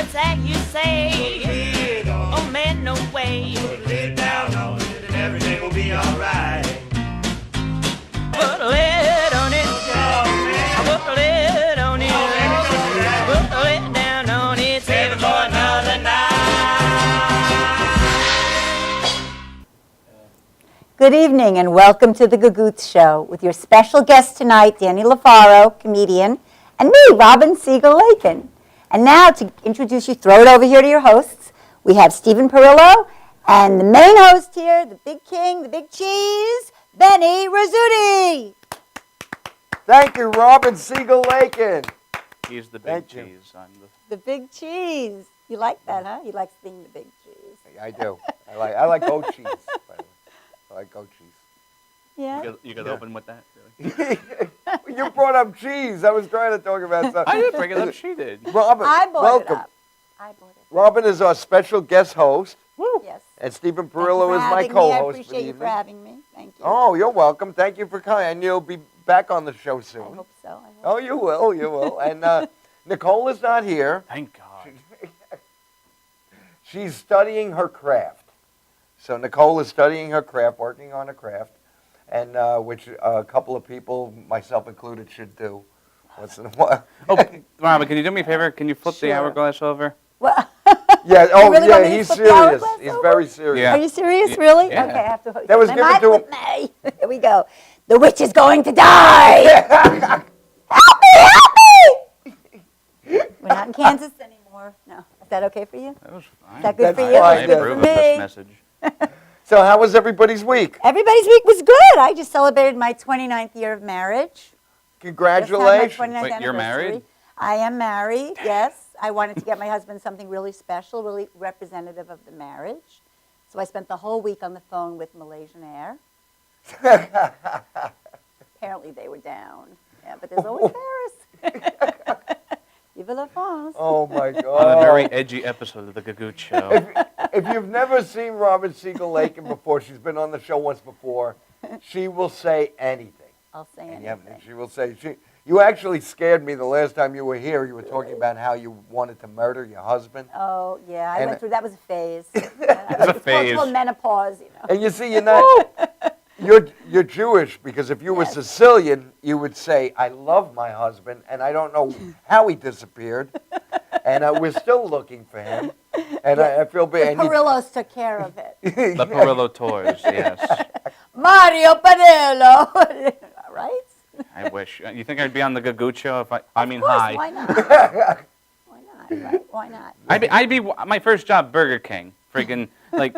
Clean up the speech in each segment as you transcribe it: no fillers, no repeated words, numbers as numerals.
what's that you say? Oh man, no way. Put a lid down on it and everything will be alright. Put a lid on it. Put a lid on it. Put a lid down on it. Save it for another night. Good evening and welcome to the Gagootz Show with your special guest tonight, Danny LaFaro, comedian, and me, Robin Siegel-Lakin. And now to introduce you, throw it over here to your hosts, we have Stephen Perillo and the main host here, the big king, the big cheese, Benny Rizzuti. Thank you, Robin Siegel-Lakin. He's the big Thank you. cheese. I'm The big cheese. You like that, huh? You like being the big cheese. I do. I like goat cheese, by the way. I like goat cheese. Yeah? You could open with that. Really. You brought up cheese. I was trying to talk about something. I didn't bring it up. She did. Robin, I brought welcome. it up. I brought it up. Robin is our special guest host, Yes. and Stephen Thank you Perillo for is my having me. co-host I for the appreciate you evening. for having me. Thank you. Oh, you're welcome. Thank you for coming, and you'll be back on the show I soon. hope so. I hope Oh, you will. You will. And Nicole is not here. Thank God. She's studying her craft. So Nicole is studying her craft, working on her craft, and which a couple of people, myself included, should do once in a while. Oh, Robin, can you do me a favor? Can you flip the Sure. hourglass over? Well, Yeah. Oh, really yeah. want me to He's flip the serious. hourglass He's over? very serious. Yeah. Are you serious, really? Yeah. Okay, I have to. That was my given mic to with me. Here we go. The witch is going to die. Help me! Help me! We're not in Kansas anymore. No. Is that okay for you? That was fine. Is that good That's for you? fine, I It's good approve for of this me. message. So how was everybody's week? Everybody's week was good. I just celebrated my 29th year of marriage. Just had my Congratulations. 29th Wait, you're anniversary. married? I am married, yes. I wanted to get my husband something really special, really representative of the marriage. So I spent the whole week on the phone with Malaysian Air. Apparently they were down. Yeah, but there's always Paris. Vive la France. Oh my On a God. very edgy episode of the Gagootz Show. If you've never seen Robin Siegel-Lakin before, she's been on the show once before. She will say anything. I'll say And anything. she will say You actually scared me the last time you were here. You were talking about how you wanted to murder your husband. Oh, yeah, I And- went through, that was a phase. a phase. It's called menopause, you know. And you see, you're not. You're Jewish, because if you were Yes. Sicilian, you would say, "I love my husband, and I don't know how he disappeared, and we're still looking for him." And I feel The bad. and you- Perillos took care of it. The Perillo Tours, yes. Mario Perillo, right? I wish. You think I'd be on the Gagootz Show if I mean, Of course, hi. why not? Why not, right? Why not? I'd be my first job, Burger King. Freaking, like,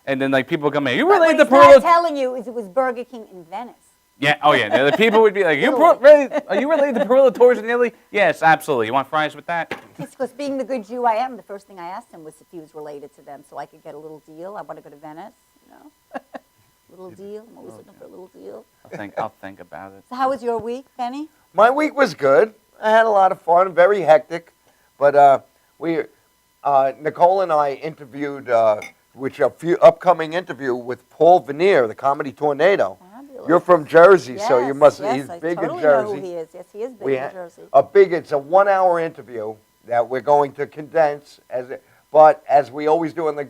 and then, like, people come in, you But what related to he's not Perillo? telling you is it was Burger King in Venice. Yeah, oh yeah. The people would be like, Italy. are you related to Perillo Tours in Italy? Yes, absolutely. You want fries with that? It's because being the good Jew I am, the first thing I asked him was if he was related to them so I could get a little deal. I want to go to Venice, you know. Little deal. I'm always looking for a little deal. I'll think about it. So how was your week, Penny? My week was good. I had a lot of fun. Very hectic, but Nicole and I interviewed, which a few upcoming interview with Paul Veneer, the comedy tornado. Fabulous. You're from Jersey, so you Yes, must. yes, He's I big totally in Jersey. know who he is. Yes, he is big We in ha- Jersey. It's a 1 hour interview that we're going to condense but as we always do on the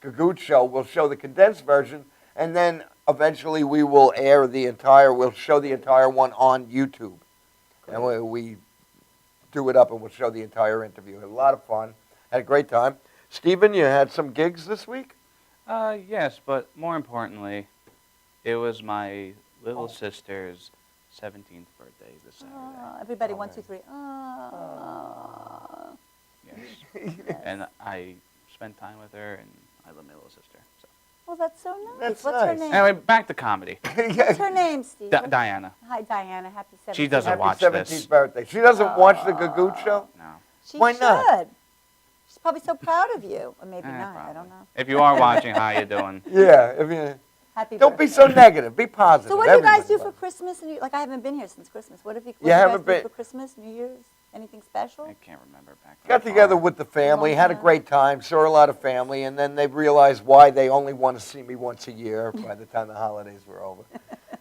Gagootz Show, we'll show the condensed version, and then eventually we will we'll show the entire one on YouTube. And we do it up and we'll show the entire interview. Had a lot of fun. Had a great time. Stephen, you had some gigs this week? Yes, but more importantly, it was my little sister's 17th birthday this Saturday. Everybody, Oh, 1, man. 2, 3. Yes. And I spent time with her, and I love my little sister. So. Well, that's so nice. That's What's her nice. name? Anyway, back to comedy. What's her name, Steve? Diana. Hi, Diana. Happy 17th. She doesn't Happy watch 17th this. birthday. She doesn't watch the Gagootz Show? No. She Why should. not? She's probably so proud of you. Or maybe not. I Probably. don't know. If you are watching, how you doing? Yeah. Happy Don't be birthday. so negative. Be positive. So what do you guys Everybody do for loves Christmas? And like I haven't been here since Christmas. What have you? You What haven't do you guys been- do for Christmas, New Year's? Anything special? I can't remember back then. Got together with the family, had a Long time. great time, saw a lot of family, and then they realized why they only want to see me once a year by the time the holidays were over.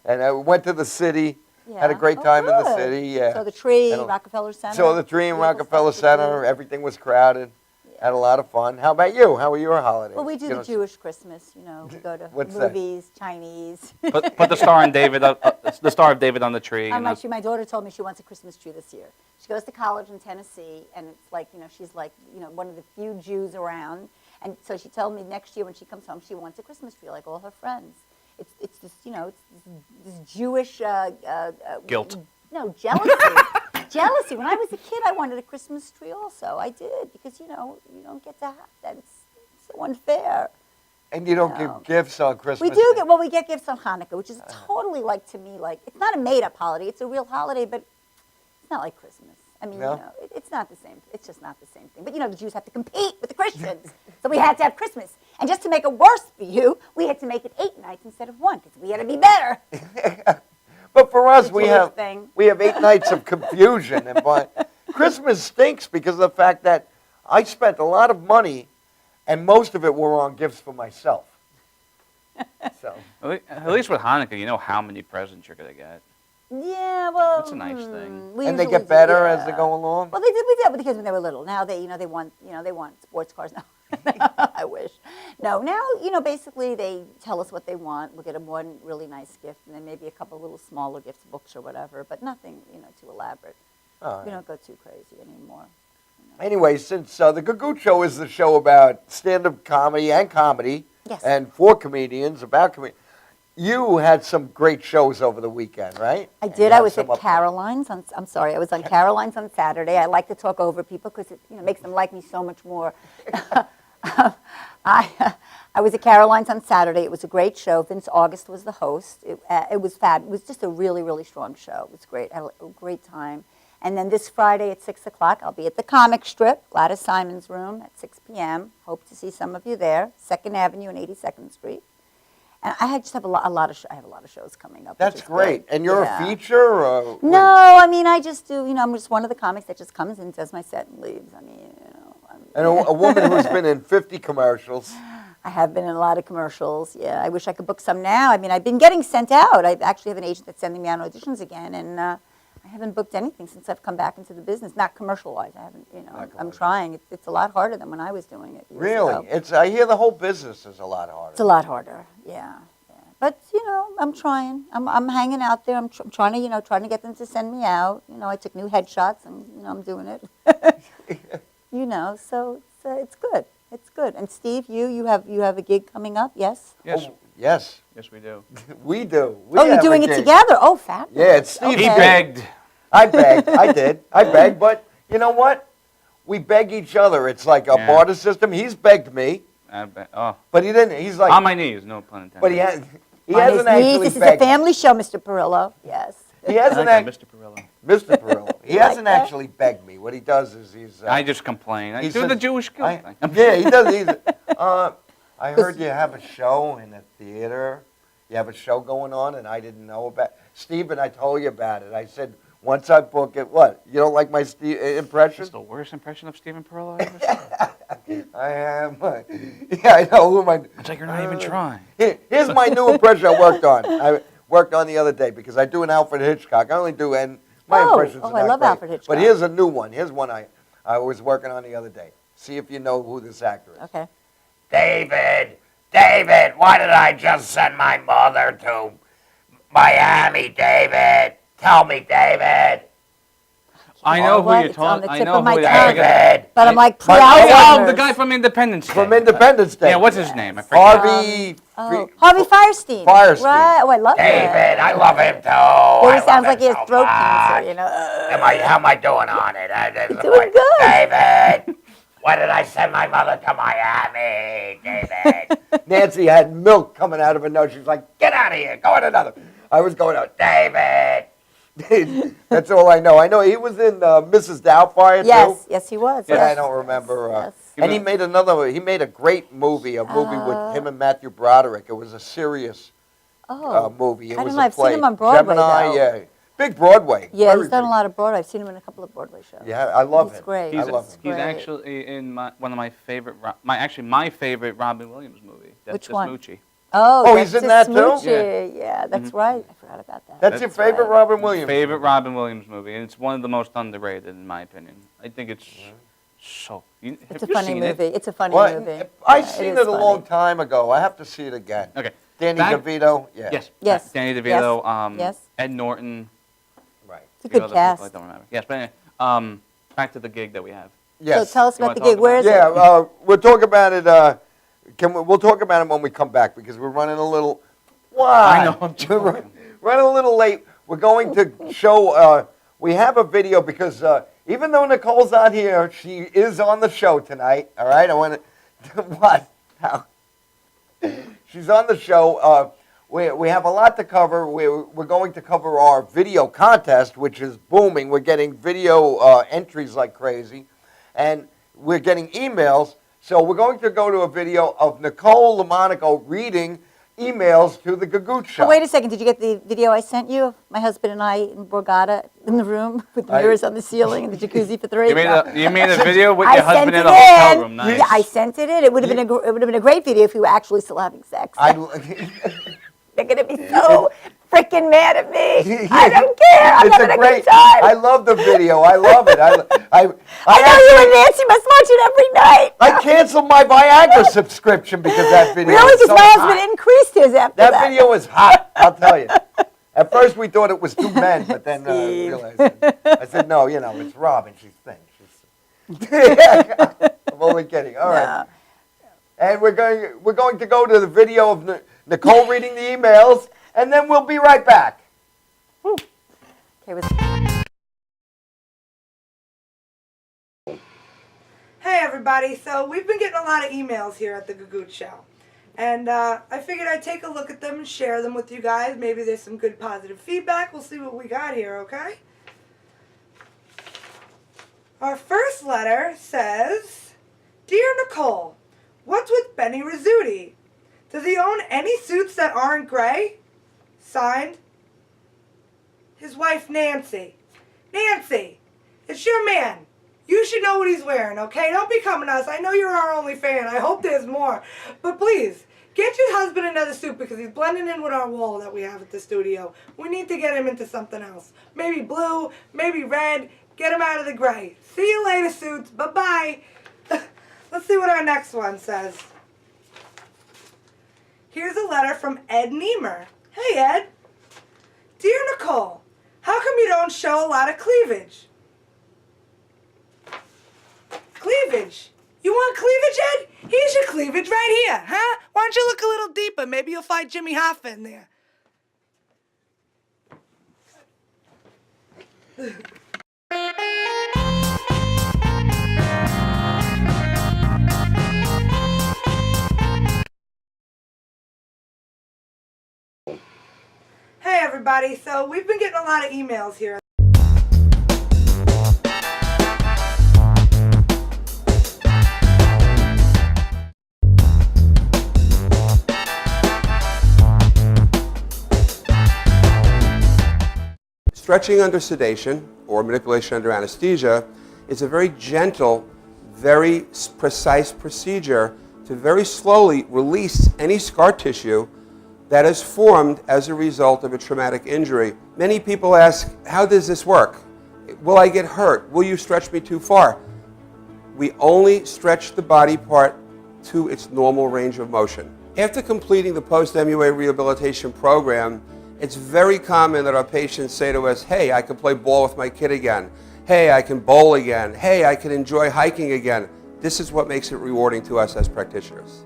And I went to the city, had a Yeah. great Oh, time in the good. city. Yeah. So the tree, And Rockefeller Center. Saw the tree in Beautiful Rockefeller stuff to Center. do. Everything was crowded. Had a lot of fun. How about you? How were your holidays? Well, we do You the know, Jewish Christmas, we go to What's that? movies, Chinese. Put the star on David, the Star of David on the tree. My daughter told me she wants a Christmas tree this year. She goes to college in Tennessee, and it's like, she's like, one of the few Jews around. And so she told me next year when she comes home, she wants a Christmas tree like all her friends. It's this, it's this Jewish... Guilt. No, jealousy. Jealousy. When I was a kid, I wanted a Christmas tree also. I did, because, you don't get to have that. It's so unfair. And you don't give gifts on Christmas We do Day. we get gifts on Hanukkah, which is totally to me, it's not a made-up holiday. It's a real holiday, but it's not like Christmas. I mean, No? it's not the same. It's just not the same thing. But, the Jews have to compete with the Christians. So we had to have Christmas. And just to make it worse for you, we had to make it 8 nights instead of 1, because we had to be better. But for us, The we Jewish have thing. 8 nights of confusion. But Christmas stinks because of the fact that I spent a lot of money, and most of it were on gifts for myself. So At least with Hanukkah, you know how many presents you're going to get. Yeah, well... That's a nice thing. we and they usually get better do, as they go along. Well, we did with the kids when they were little. Now they want sports cars now. I wish. No, now, basically they tell us what they want. We'll get them one really nice gift, and then maybe a couple little smaller gifts, books or whatever, but nothing, too elaborate. All right. We don't go too crazy anymore. Anyway, since the Gagootz Show is the show about stand-up comedy and comedy, Yes. and for comedians, about comedians, you had some great shows over the weekend, right? I And did. you I had was some at up- Caroline's on. I'm sorry. I was on Caroline's on Saturday. I like to talk over people because it makes them like me so much more. I was at Caroline's on Saturday. It was a great show. Vince August was the host. It was fab. It was just a really, really strong show. It was great. I had a great time. And then this Friday at 6 o'clock, I'll be at the Comic Strip, Gladys Simon's room at 6 p.m. Hope to see some of you there. 2nd Avenue and 82nd Street. And I just have a lot of shows coming up. That's which is great. good. And you're Yeah. a feature? Or No, I mean, I just do, I'm just one of the comics that just comes in, does my set and leaves. I mean, And a woman who's been in 50 commercials. I have been in a lot of commercials. Yeah, I wish I could book some now. I mean, I've been getting sent out. I actually have an agent that's sending me out auditions again, and I haven't booked anything since I've come back into the business. Not commercial-wise. I haven't, I'm commercial. trying. It's a lot harder than when I was doing it. years Really? ago. I hear the whole business is a lot harder. It's a lot harder. Yeah. But I'm trying. I'm hanging out there. I'm trying to trying to get them to send me out. I took new headshots, and I'm doing it. So it's good. It's good. And Steve, you have a gig coming up? Yes. Yes. Oh, yes, Yes, we do. we do. We You're have a doing it gig. together. Oh, fabulous. Yeah, it's Steve. He Okay. begged. I begged. I did. I begged. But you know what? We beg each other. It's like a Yeah. barter system. He's begged me, Oh, but he didn't. He's like, on my knees, no pun intended. but he On hasn't his actually knees. This is a begged me. family show, Mr. Perillo. Yes. He hasn't I like act- that, Mr. Perillo. Mr. Perillo. He like hasn't that? actually begged me. What he does is he's. I just complain. I he do says- the Jewish guilt thing. Yeah, he does. I heard you have a show in a theater. You have a show going on, and I didn't know about. Stephen, I told you about it. I said once I book it, what? You don't like my impression? That's the worst impression of Stephen Perillo I ever seen. I am. Yeah, I know. Who am I? It's like you're not even trying. Here's my new impression I worked on. I worked on the other day because I do an Alfred Hitchcock. I only do, and my impressions are I not love great. Alfred Hitchcock. But here's a new one. Here's one I was working on the other day. See if you know who this actor is. Okay. David, why did I just send my mother to Miami, David? Tell me, David. I know who What? you're It's on talking. the I tip know of my who tongue. David. But I'm like But- Oh, pre-Alzheimer's. the guy from Independence Day. From Independence Day. Yeah, what's his name? I forget. Harvey. Harvey Firestein. Firestein. Right. Oh, I love David, that. I love him too. Well, I he sounds love like he him has so throat much. cancer, How am I doing on it? You're doing good. David, why did I send my mother to Miami, David? Nancy had milk coming out of her nose. She was like, "Get out of here! Go in another." I was going out. David. That's all I know. I know he was in Mrs. Doubtfire too. Yes, yes, he was. But yes. I don't remember. Yes. And he made another. He made a great movie. A movie with him and Matthew Broderick. It was a serious movie. It I was don't know. a I've seen play. him on Broadway, Gemini, though. yeah, big Broadway. Yeah, Very he's done a big. lot of Broadway. I've seen him in a couple of Broadway shows. Yeah, I love He's him. great. I He's, love him. he's Great. actually in one of my favorite, my favorite Robin Williams movie. That's Which one? Smoochie. Oh, he's that's in a that too? smoochie. Yeah, that's right. I forgot about that. That's your favorite right. Robin Williams. Favorite Robin Williams movie, and it's one of the most underrated in my opinion. I think it's So, It's a funny movie. It's a funny Well, movie. I Yeah, seen is it a long funny. time ago. I have to see it again. Okay. Danny Back- DeVito. Yeah. Yes. Yes. Danny DeVito. Yes. Yes. Ed Norton. Right. It's a a few good other people I cast. don't remember. Yes, but anyway, back to the gig that we have. Yes. So tell us You about the wanna gig. talk Where is Yeah, it? we'll talk about it. We'll talk about it when we come back because we're running a little. Why? I know, I'm joking. Running a little late. We're going to show. We have a video because even though Nicole's not here, she is on the show tonight. All right. I want to. What? How? She's on the show. We have a lot to cover. We're going to cover our video contest, which is booming. We're getting video entries like crazy, and we're getting emails. So we're going to go to a video of Nicole Lamonaco reading emails to the Gagootz show. Oh, wait a second. Did you get the video I sent you? My husband and I in Borgata in the room with the mirrors on the ceiling and the jacuzzi for 3. You made a video with I your husband sent in it a hotel in. room. Nice. Yeah, I sent it in. It would have been a great video if you were actually still having sex. They're gonna be so freaking mad at me. I don't care. I'm It's having a great. good time. I love the video. I love it. I know you actually- and Nancy must watch it every night. I canceled my Viagra subscription because of that video. Really? was Because so my hot. husband increased his after that. That video was hot, I'll tell you. At first we thought it was 2 men, but then Steve. realized I said, no, it's Robin. She's thin. I'm only kidding. All right. No. And we're going to go to the video of Nicole reading the emails, and then we'll be right back. Okay, Hey everybody, so we've been getting a lot of emails here at the Gagootz Show. And I figured I'd take a look at them and share them with you guys. Maybe there's some good positive feedback. We'll see what we got here, okay? Our first letter says, Dear Nicole, what's with Benny Rizzuti? Does he own any suits that aren't gray? Signed, his wife Nancy. Nancy, it's your man. You should know what he's wearing, okay? Don't be coming to us. I know you're our only fan. I hope there's more. But please, get your husband another suit because he's blending in with our wall that we have at the studio. We need to get him into something else. Maybe blue, maybe red. Get him out of the gray. See you later, suits. Bye-bye. Let's see what our next one says. Here's a letter from Ed Niemer. Hey, Ed. Dear Nicole, how come you don't show a lot of cleavage? Cleavage? You want cleavage, Ed? Here's your cleavage right here, huh? Why don't you look a little deeper? Maybe you'll find Jimmy Hoffa in there. Hey everybody, so we've been getting a lot of emails here. Stretching under sedation or manipulation under anesthesia is a very gentle, very precise procedure to very slowly release any scar tissue that is formed as a result of a traumatic injury. Many people ask, how does this work? Will I get hurt? Will you stretch me too far? We only stretch the body part to its normal range of motion. After completing the post-MUA rehabilitation program, it's very common that our patients say to us, hey, I can play ball with my kid again. Hey, I can bowl again. Hey, I can enjoy hiking again. This is what makes it rewarding to us as practitioners.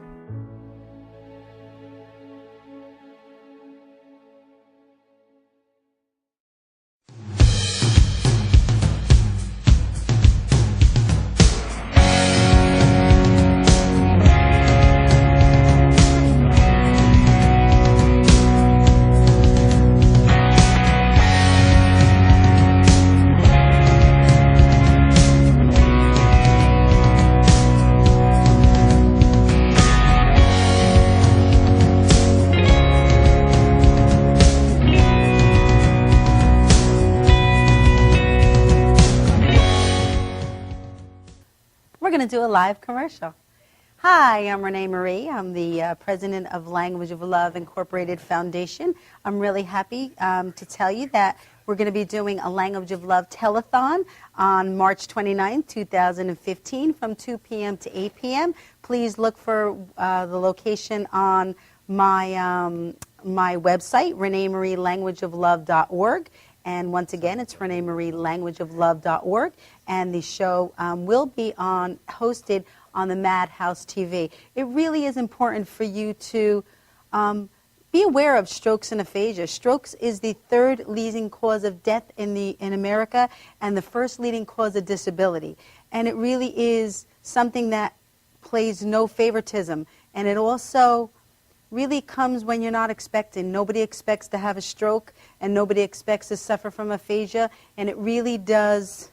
We're going to do a live commercial. Hi, I'm Renee Marie. I'm the president of Language of Love Incorporated Foundation. I'm really happy to tell you that We're going to be doing a Language of Love telethon on March 29, 2015 from 2 p.m. to 8 p.m. Please look for the location on my website, ReneeMarieLanguageOfLove.org. And once again, it's ReneeMarieLanguageOfLove.org. And the show will be hosted on the Madhousetv. It really is important for you to be aware of strokes and aphasia. Strokes is the third leading cause of death in America and the first leading cause of disability. And it really is something that plays no favoritism. And it also really comes when you're not expecting. Nobody expects to have a stroke, and nobody expects to suffer from aphasia. And it really does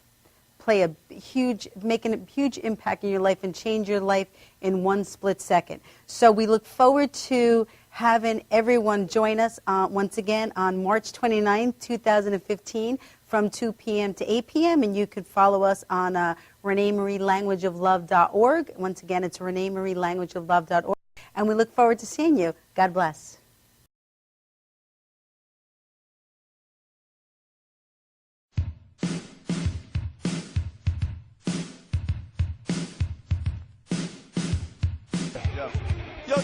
make a huge impact in your life and change your life in one split second. So we look forward to having everyone join us once again on March 29, 2015 from 2 p.m. to 8 p.m. And you can follow us on ReneeMarieLanguageOfLove.org. Once again, it's ReneeMarieLanguageOfLove.org. And we look forward to seeing you. God bless.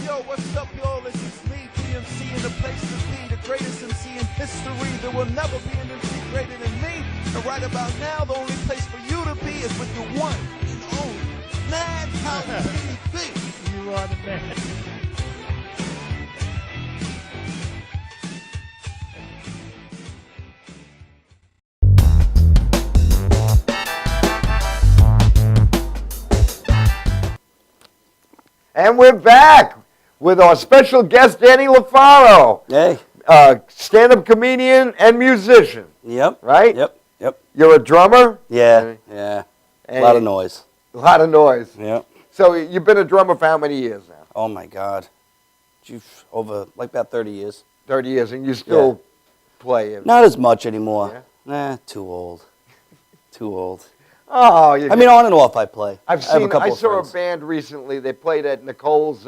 Yo, what's up, y'all? This is me, DMC, in the place to be, the greatest MC in history. There will never be an MC greater than me. And right about now, the only place for you to be is with your one and only Madhousetv. You are the man. And we're back with our special guest, Danny LaFaro. Hey. Stand-up comedian and musician. Yep. Right? Yep. You're a drummer? Yeah. A lot of noise. A lot of noise. Yep. So you've been a drummer for how many years now? Oh, my God. Over, like, about 30 years. 30 years, and you still play? Not as much anymore. Yeah? Too old. Too old. Oh, I mean, on and off I play. I saw a band recently. They played at Nicole's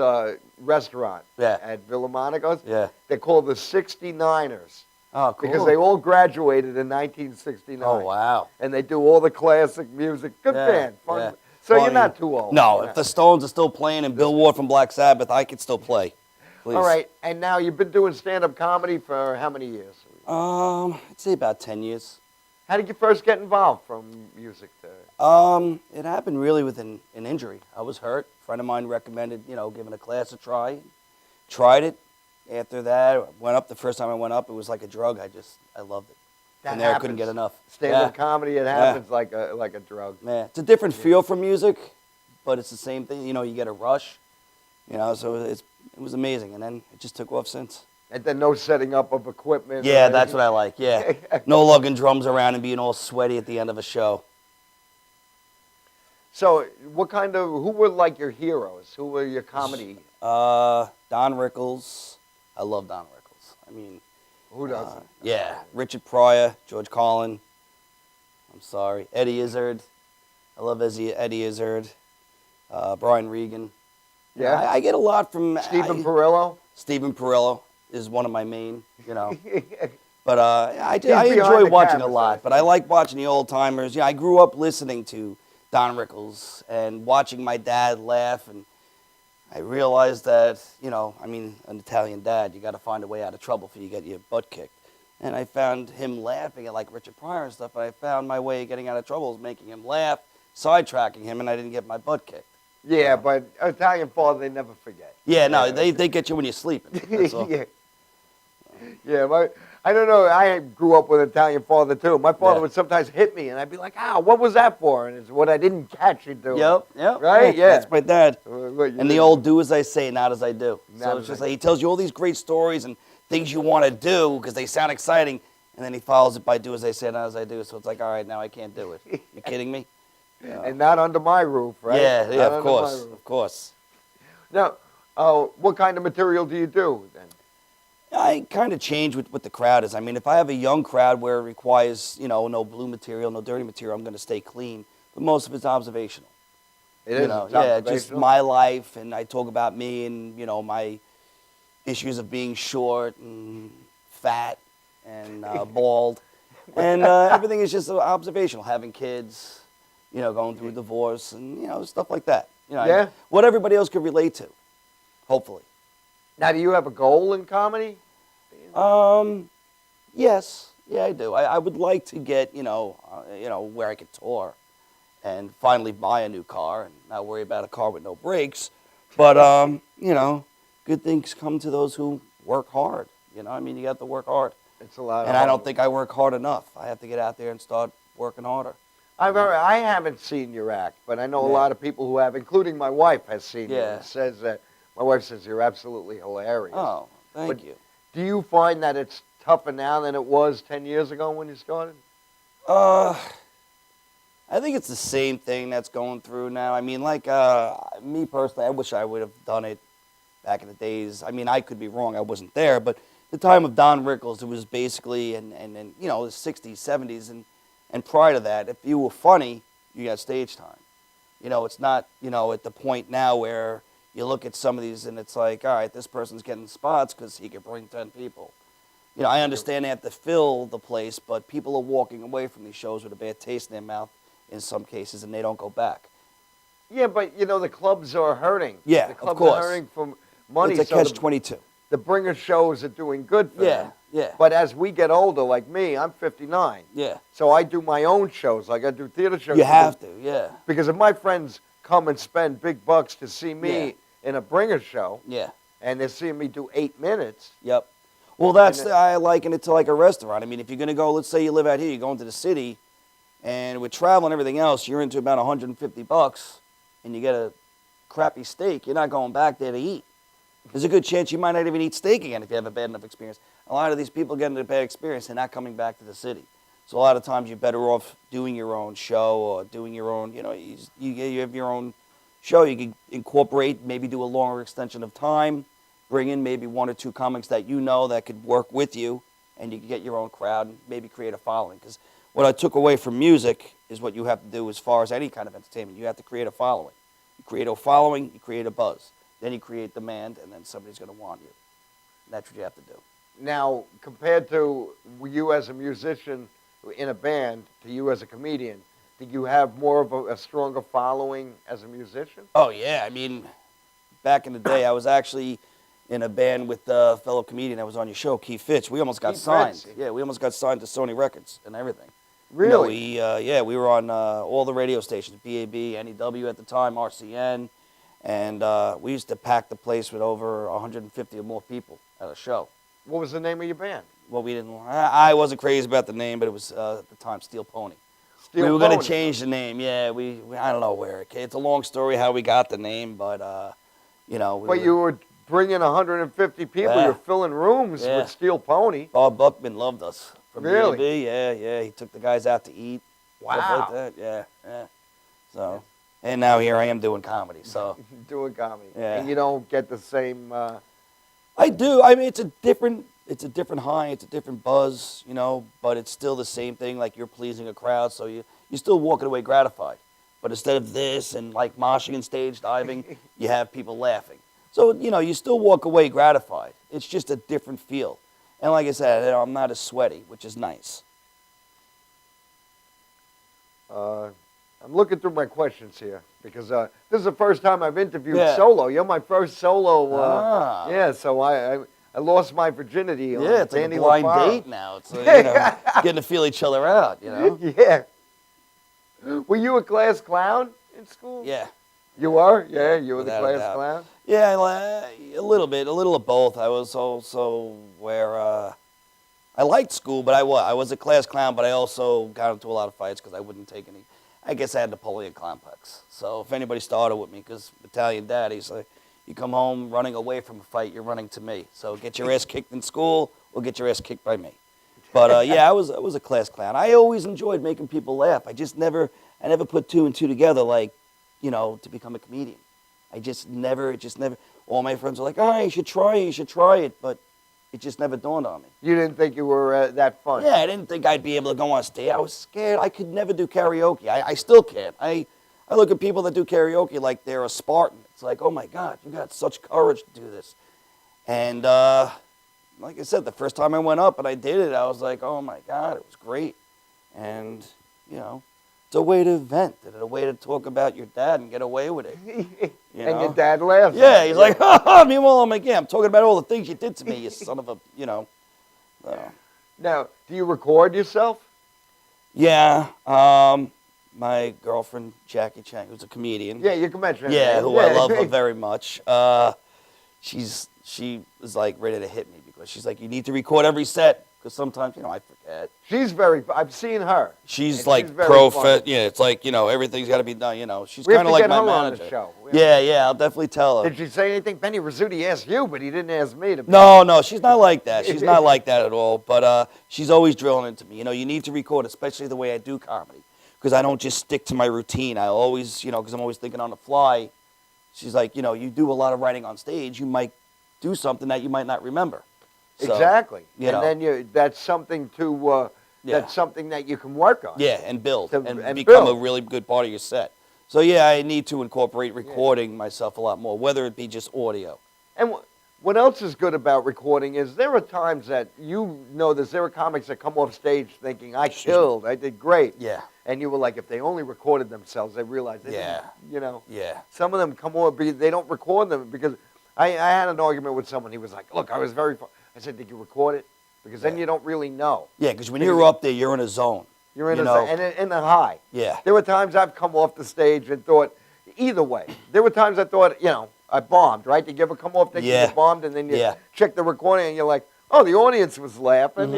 restaurant at Villamonicos. Yeah. They're called the 69ers. Oh, cool. Because they all graduated in 1969. Oh, wow. And they do all the classic music. Good band. Fun. Yeah. So you're not too old. No, if the Stones are still playing and Bill Ward from Black Sabbath, I could still play. Please. All right. And now you've been doing stand-up comedy for how many years? I'd say about 10 years. How did you first get involved from music to? It happened really with an injury. I was hurt. A friend of mine recommended, giving a class a try. Tried it. After that, went up. The first time I went up, it was like a drug. I loved it. That I couldn't get enough. Stand-up comedy, it happens like a drug. Yeah, it's a different feel from music, but it's the same thing. You get a rush. So it was amazing, and then it just took off since. And then no setting up of equipment. Yeah, that's what I like, yeah. No lugging drums around and being all sweaty at the end of a show. So who were like your heroes? Who were your comedy? Don Rickles. I love Don Rickles. I mean. Who doesn't? Yeah, Richard Pryor, George Carlin. I'm sorry. Eddie Izzard. I love Eddie Izzard. Brian Regan. Yeah. I get a lot from. Stephen Perillo? Stephen Perillo is one of my main, But I enjoy watching a lot. But I like watching the old timers. I grew up listening to Don Rickles and watching my dad laugh, and I realized that an Italian dad, you got to find a way out of trouble for you get your butt kicked. And I found him laughing at like Richard Pryor and stuff. And I found my way of getting out of trouble was making him laugh, sidetracking him, and I didn't get my butt kicked. Yeah, but Italian father, they never forget. Yeah, no, they get you when you're sleeping. That's all. Yeah, I don't know. I grew up with an Italian father, too. My father would sometimes hit me, and I'd be like, what was that for? And it's what I didn't catch you doing. Yep. Right? Yeah. That's my dad. And the old do as I say, not as I do. So it's just like he tells you all these great stories and things you want to do because they sound exciting, and then he follows it by do as I say, not as I do. So it's like, all right, now I can't do it. You kidding me? And not under my roof, right? Yeah, of course. Now, what kind of material do you do then? I kind of change with what the crowd is. I mean, if I have a young crowd where it requires, no blue material, no dirty material, I'm going to stay clean. But most of it's observational. It is observational? Just my life, and I talk about me and, my issues of being short and fat and bald. And everything is just observational, having kids, going through divorce and, stuff like that. Yeah. What everybody else could relate to, hopefully. Now, do you have a goal in comedy? Yes. Yeah, I do. I would like to get, where I could tour and finally buy a new car and not worry about a car with no brakes. But, good things come to those who work hard. You have to work hard. It's a lot. And I don't think I work hard enough. I have to get out there and start working harder. I haven't seen your act, but I know a lot of people who have, including my wife has seen you. And says that my wife says you're absolutely hilarious. Oh, thank you. Do you find that it's tougher now than it was 10 years ago when you started? I think it's the same thing that's going through now. I mean, like me personally, I wish I would have done it back in the days. I mean, I could be wrong. I wasn't there, but the time of Don Rickles, it was basically in the 60s, 70s, and prior to that, if you were funny, you got stage time. It's not, at the point now where you look at some of these and it's like, all right, this person's getting spots because he could bring 10 people. I understand they have to fill the place, but people are walking away from these shows with a bad taste in their mouth in some cases, and they don't go back. Yeah, but, the clubs are hurting. Yeah, the clubs of course. are hurting from money. It's a catch-22. The bringer shows are doing good for them. Yeah. But as we get older, like me, I'm 59. Yeah. So I do my own shows. Like I do theater shows. You have to, yeah. Because if my friends come and spend big bucks to see me in a bringer show, and they're seeing me do 8 minutes. Yep. Well, I liken it to like a restaurant. I mean, if you're going to go, let's say you live out here, you go into the city, and with travel and everything else, you're into about $150, and you get a crappy steak, you're not going back there to eat. There's a good chance you might not even eat steak again if you have a bad enough experience. A lot of these people get into a bad experience and not coming back to the city. So a lot of times you're better off doing your own show or doing your own, you have your own show. You can incorporate, maybe do a longer extension of time, bring in maybe 1 or 2 comics that that could work with you, and you can get your own crowd and maybe create a following. Because what I took away from music is what you have to do as far as any kind of entertainment. You have to create a following. You create a following, you create a buzz. Then you create demand, and then somebody's going to want you. And that's what you have to do. Now, compared to you as a musician in a band to you as a comedian, do you have more of a stronger following as a musician? Oh, yeah. I mean, back in the day, I was actually in a band with a fellow comedian that was on your show, Keith Fitch. We almost got signed. Fitch. Yeah, we almost got signed to Sony Records and everything. Really? We were on all the radio stations, BAB, NEW at the time, RCN. And we used to pack the place with over 150 or more people at a show. What was the name of your band? Well, I wasn't crazy about the name, but it was at the time Steel Pony. We were going to change the name. Yeah, I don't know where it came. It's a long story how we got the name, but But you were bringing 150 people. You're filling rooms with Steel Pony. Bob Buckman loved us. Really? B&B. Yeah. He took the guys out to eat. Wow. Stuff like that. Yeah. So, and now here I am doing comedy. So doing comedy. Yeah. And you don't get the same. I do. I mean, it's a different high. It's a different buzz. But it's still the same thing. Like you're pleasing a crowd, so you're still walking away gratified. But instead of this and like moshing and stage diving, you have people laughing. So, you still walk away gratified. It's just a different feel. And like I said, I'm not as sweaty, which is nice. I'm looking through my questions here because this is the first time I've interviewed solo. You're my first solo. Yeah, so I lost my virginity. Yeah, it's like a blind date now. It's getting to feel each other out. Yeah. Were you a class clown in school? Yeah. You were? Yeah, you were the Without a class doubt. clown? Yeah, a little bit, a little of both. I was also where I liked school, but I was a class clown, but I also got into a lot of fights because I wouldn't take any. I guess I had Napoleon complex. So if anybody started with me, because Italian daddy's like, you come home running away from a fight, you're running to me. So get your ass kicked in school or get your ass kicked by me. But I was a class clown. I always enjoyed making people laugh. I never put 2 and 2 together like, to become a comedian. It just never, all my friends were like, you should try it, but it just never dawned on me. You didn't think you were that funny? Yeah, I didn't think I'd be able to go on stage. I was scared. I could never do karaoke. I still can't. I look at people that do karaoke like they're a Spartan. It's like, oh my God, you got such courage to do this. And, like I said, the first time I went up and I did it, I was like, oh my God, it was great. And, you know, it's a way to vent. It's a way to talk about your dad and get away with it. You And know? your dad laughs. Yeah, he's like, ha ha. Meanwhile, I'm like, yeah, I'm talking about all the things you did to me, you son of a, you know. Now, do you record yourself? Yeah, my girlfriend, Jackie Chang, who's a comedian. Yeah, you can mention her Yeah, name. who I love her very much. She was like ready to hit me because she's like, you need to record every set because sometimes, you know, I forget. I've seen her. She's and like very funny. yeah, it's like, you know, everything's got to be done, you know. She's We have kind of to like get my her on manager. the show. Yeah, I'll definitely tell her. Did she say anything? Benny Rizzuti asked you, but he didn't ask me to. No, she's not like that. She's not like that at all. But she's always drilling into me. You know, you need to record, especially the way I do comedy, because I don't just stick to my routine. I always, you know, because I'm always thinking on the fly. She's like, you know, you do a lot of writing on stage, you might do something that you might not remember. So, Exactly. you And know. then that's something to. Yeah. That's something that you can work on. Yeah, and build and become build. a really good part of your set. So yeah, I need to incorporate recording myself a lot more, whether it be just audio. And what else is good about recording is there are times that you know there are comics that come off stage thinking, I killed, I did great. Yeah. And you were like, if they only recorded themselves, they realize they didn't, you know. Yeah. Some of them come on, they don't record them because I had an argument with someone. He was like, look, I was very fun. I said, did you record it? Because then you don't really know. Yeah, because when you're up there, you're in a zone. You're in you a know? zone, and in a high. Yeah. There were times I've come off the stage and thought, either way. There were times I thought, you know, I bombed, right? Did you ever come off thinking you bombed and then you check the recording and you're like, oh, the audience was laughing. Mm-hmm.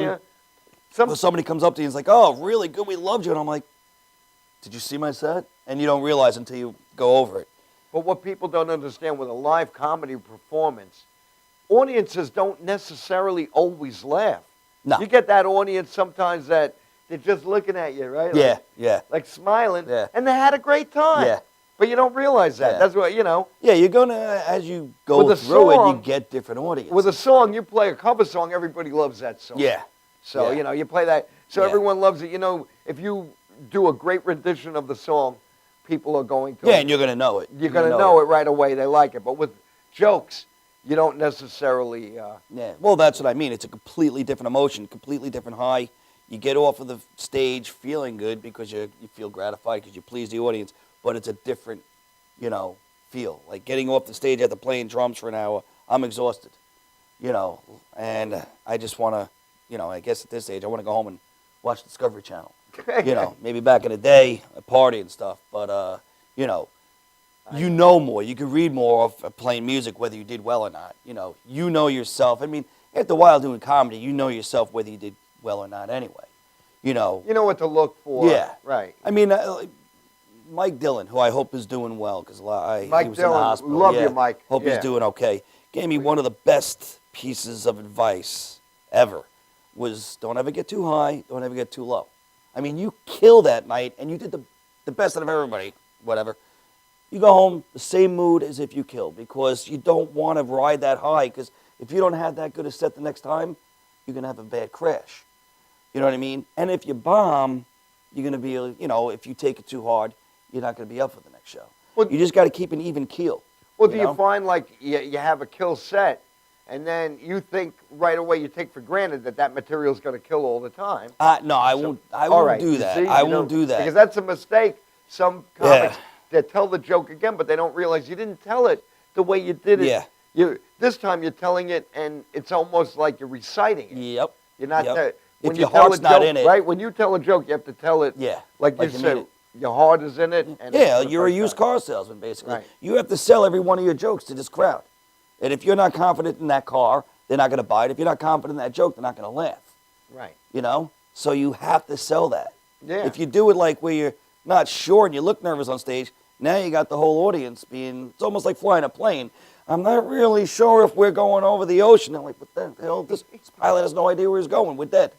Yeah. Well, somebody comes up to you and is like, oh, really good, we loved you. And I'm like, did you see my set? And you don't realize until you go over it. But what people don't understand with a live comedy performance, audiences don't necessarily always laugh. No. You get that audience sometimes that they're just looking at you, right? Yeah, yeah. Like smiling, Yeah. and they had a great time. Yeah. But you don't realize that. Yeah. That's what, you know. Yeah, you're going to, as you go With a through it, song- you get different audiences. With a song, you play a cover song, everybody loves that song. Yeah. So, Yeah. you know, you play that, so Yeah. everyone loves it. You know, if you do a great rendition of the song, people are going to. Yeah, and you're going to know it. You're going to know it right away. They like it. But with jokes, you don't necessarily. Yeah, well, that's what I mean. It's a completely different emotion, completely different high. You get off of the stage feeling good because you feel gratified because you please the audience, but it's a different, you know, feel. Like getting off the stage after playing drums for an hour, I'm exhausted, you know, and I just want to, you know, I guess at this age, I want to go home and watch Discovery Channel. You know, maybe back in the day, a party and stuff, but, you know more. You can read more of playing music, whether you did well or not. You know yourself. I mean, after a while doing comedy, you know yourself whether you did well or not anyway. You know what to look for. Yeah. Right. I mean, Mike Dillon, who I hope is doing well, because he was in the Dillon, hospital. love you, Mike. Hope he's doing okay. Gave me one of the best pieces of advice ever, was don't ever get too high, don't ever get too low. I mean, you kill that night, and you did the best out of everybody, whatever. You go home the same mood as if you killed, because you don't want to ride that high, because if you don't have that good a set the next time, you're going to have a bad crash. You know what I mean? And if you bomb, you're going to be, you know, if you take it too hard, you're not going to be up for the next show. Well, you just got to keep an even keel. Well, do you find like you have a kill set, and then you think right away, you take for granted that material is going to kill all the time? No, I won't. I won't do that. I won't do that because that's a mistake. Some comics that tell the joke again, but they don't realize you didn't tell it the way you did it. Yeah. This time you're telling it, and it's almost like you're reciting it. Yep. You're not. When if you your tell heart's a not joke, in it, right? When you tell a joke, you have to tell it. Yeah. Like you mean said, it. your heart is in it. And Yeah, it's you're a the used first time. car salesman, basically. Right. You have to sell every one of your jokes to this crowd. And if you're not confident in that car, they're not going to buy it. If you're not confident in that joke, they're not going to laugh. Right. You know? So you have to sell that. Yeah. If you do it like where you're not sure and you look nervous on stage, now you got the whole audience being, it's almost like flying a plane. I'm not really sure if we're going over the ocean. I'm like, what the hell? This pilot has no idea where he's going. We're dead.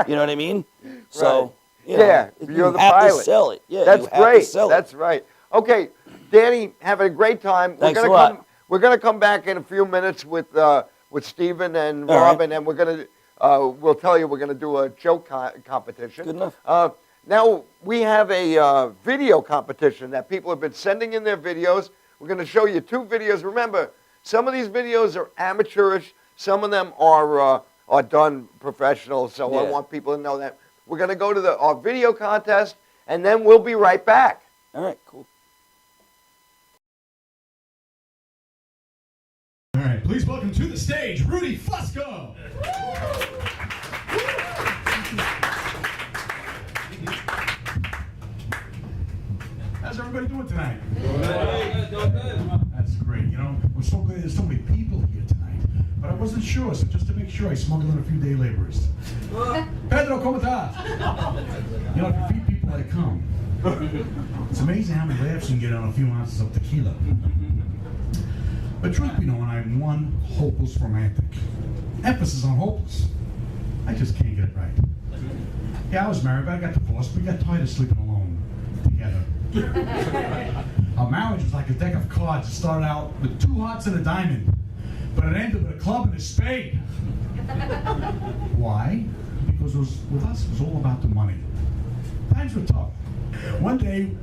You know what I mean? So, you know, you're the have pilot. to sell it. Yeah, that's you have great. to sell it. That's right. Okay, Danny, having a great time. Thanks a lot. We're gonna come back in a few minutes with Stephen and All right. Robin, and we're gonna we'll tell you we're gonna do a joke competition. Good enough. Now we have a video competition that people have been sending in their videos. We're gonna show you 2 videos. Remember, some of these videos are amateurish. Some of them are are done professional. So I Yeah. want people to know that. We're going to go to our video contest, and then we'll be right back. All right, cool. All right, please welcome to the stage, Rudy Fusco. How's everybody doing tonight? That's great. You know, we're so glad there's so many people here tonight. But I wasn't sure, so just to make sure, I smuggled in a few day laborers. Pedro, ¿cómo estás? You know, if you feed people, they come. It's amazing how many laughs you can get on a few ounces of tequila. But truth be known, I'm one hopeless romantic. Emphasis on hopeless. I just can't get it right. Yeah, I was married, but I got divorced. We got tired of sleeping alone together. Our marriage was like a deck of cards. It started out with 2 hearts and a diamond, but it ended with a club and a spade. Why? Because with us, it was all about the money. Times were tough. One day,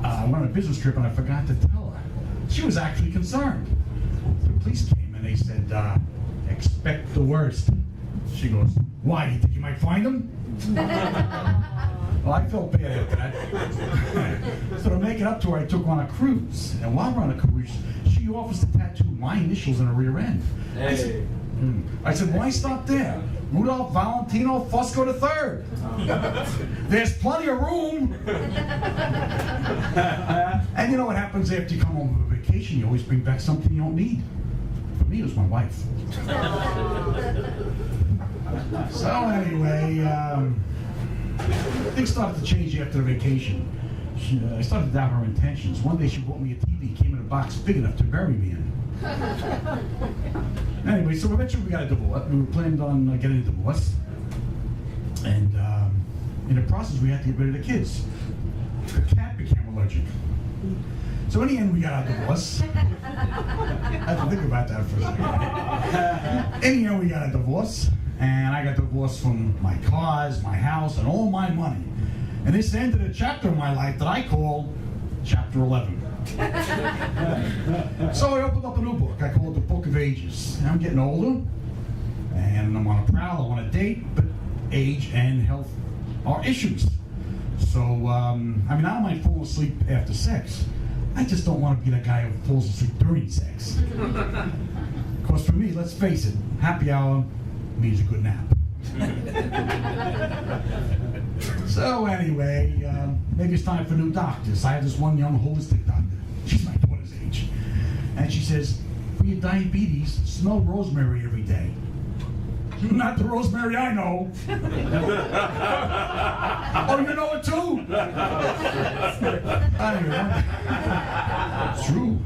I went on a business trip and I forgot to tell her. She was actually concerned. The police came and they said, expect the worst. She goes, why? You think you might find them? Well, I felt bad after that. So to make it up to her, I took her on a cruise. And while we're on a cruise, she offers to tattoo my initials in her rear end. Hey. I said, why stop there? Rudolph Valentino Fusco III. There's plenty of room. And you know what happens after you come home from vacation? You always bring back something you don't need. For me, it was my wife. So anyway, things started to change after the vacation. I started to doubt her intentions. One day she bought me a TV, came in a box big enough to bury me in. Anyway, so eventually we got a divorce. We were planning on getting a divorce. And in the process, we had to get rid of the kids. The cat became allergic. So in the end, we got our divorce. I had to think about that for a second. In the end, we got a divorce. And I got divorced from my cars, my house, and all my money. And this ended a chapter of my life that I call Chapter 11. So I opened up a new book. I call it the Book of Ages. And I'm getting older, and I'm on a prowl. I want to date, but age and health are issues. So, I mean, I don't mind falling asleep after sex. I just don't want to be that guy who falls asleep during sex. Because for me, let's face it, happy hour means a good nap. So anyway, maybe it's time for new doctors. I have this one young holistic doctor. She's my daughter's age. And she says, for your diabetes, smell rosemary every day. Not the rosemary I know. Oh, you know it too? Anyway, it's true.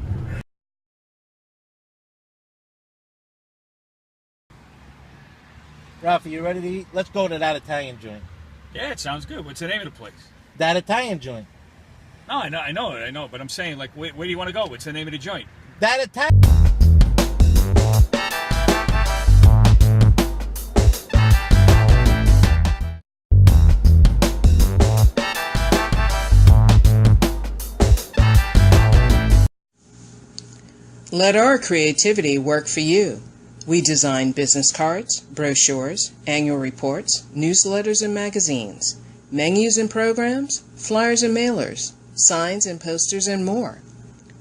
Ralphie, you ready to eat? Let's go to that Italian joint. Yeah, it sounds good. What's the name of the place? That Italian joint. No, I know. But I'm saying, like, where do you want to go? What's the name of the joint? That Italian. Let our creativity work for you. We design business cards, brochures, annual reports, newsletters and magazines, menus and programs, flyers and mailers, signs and posters, and more.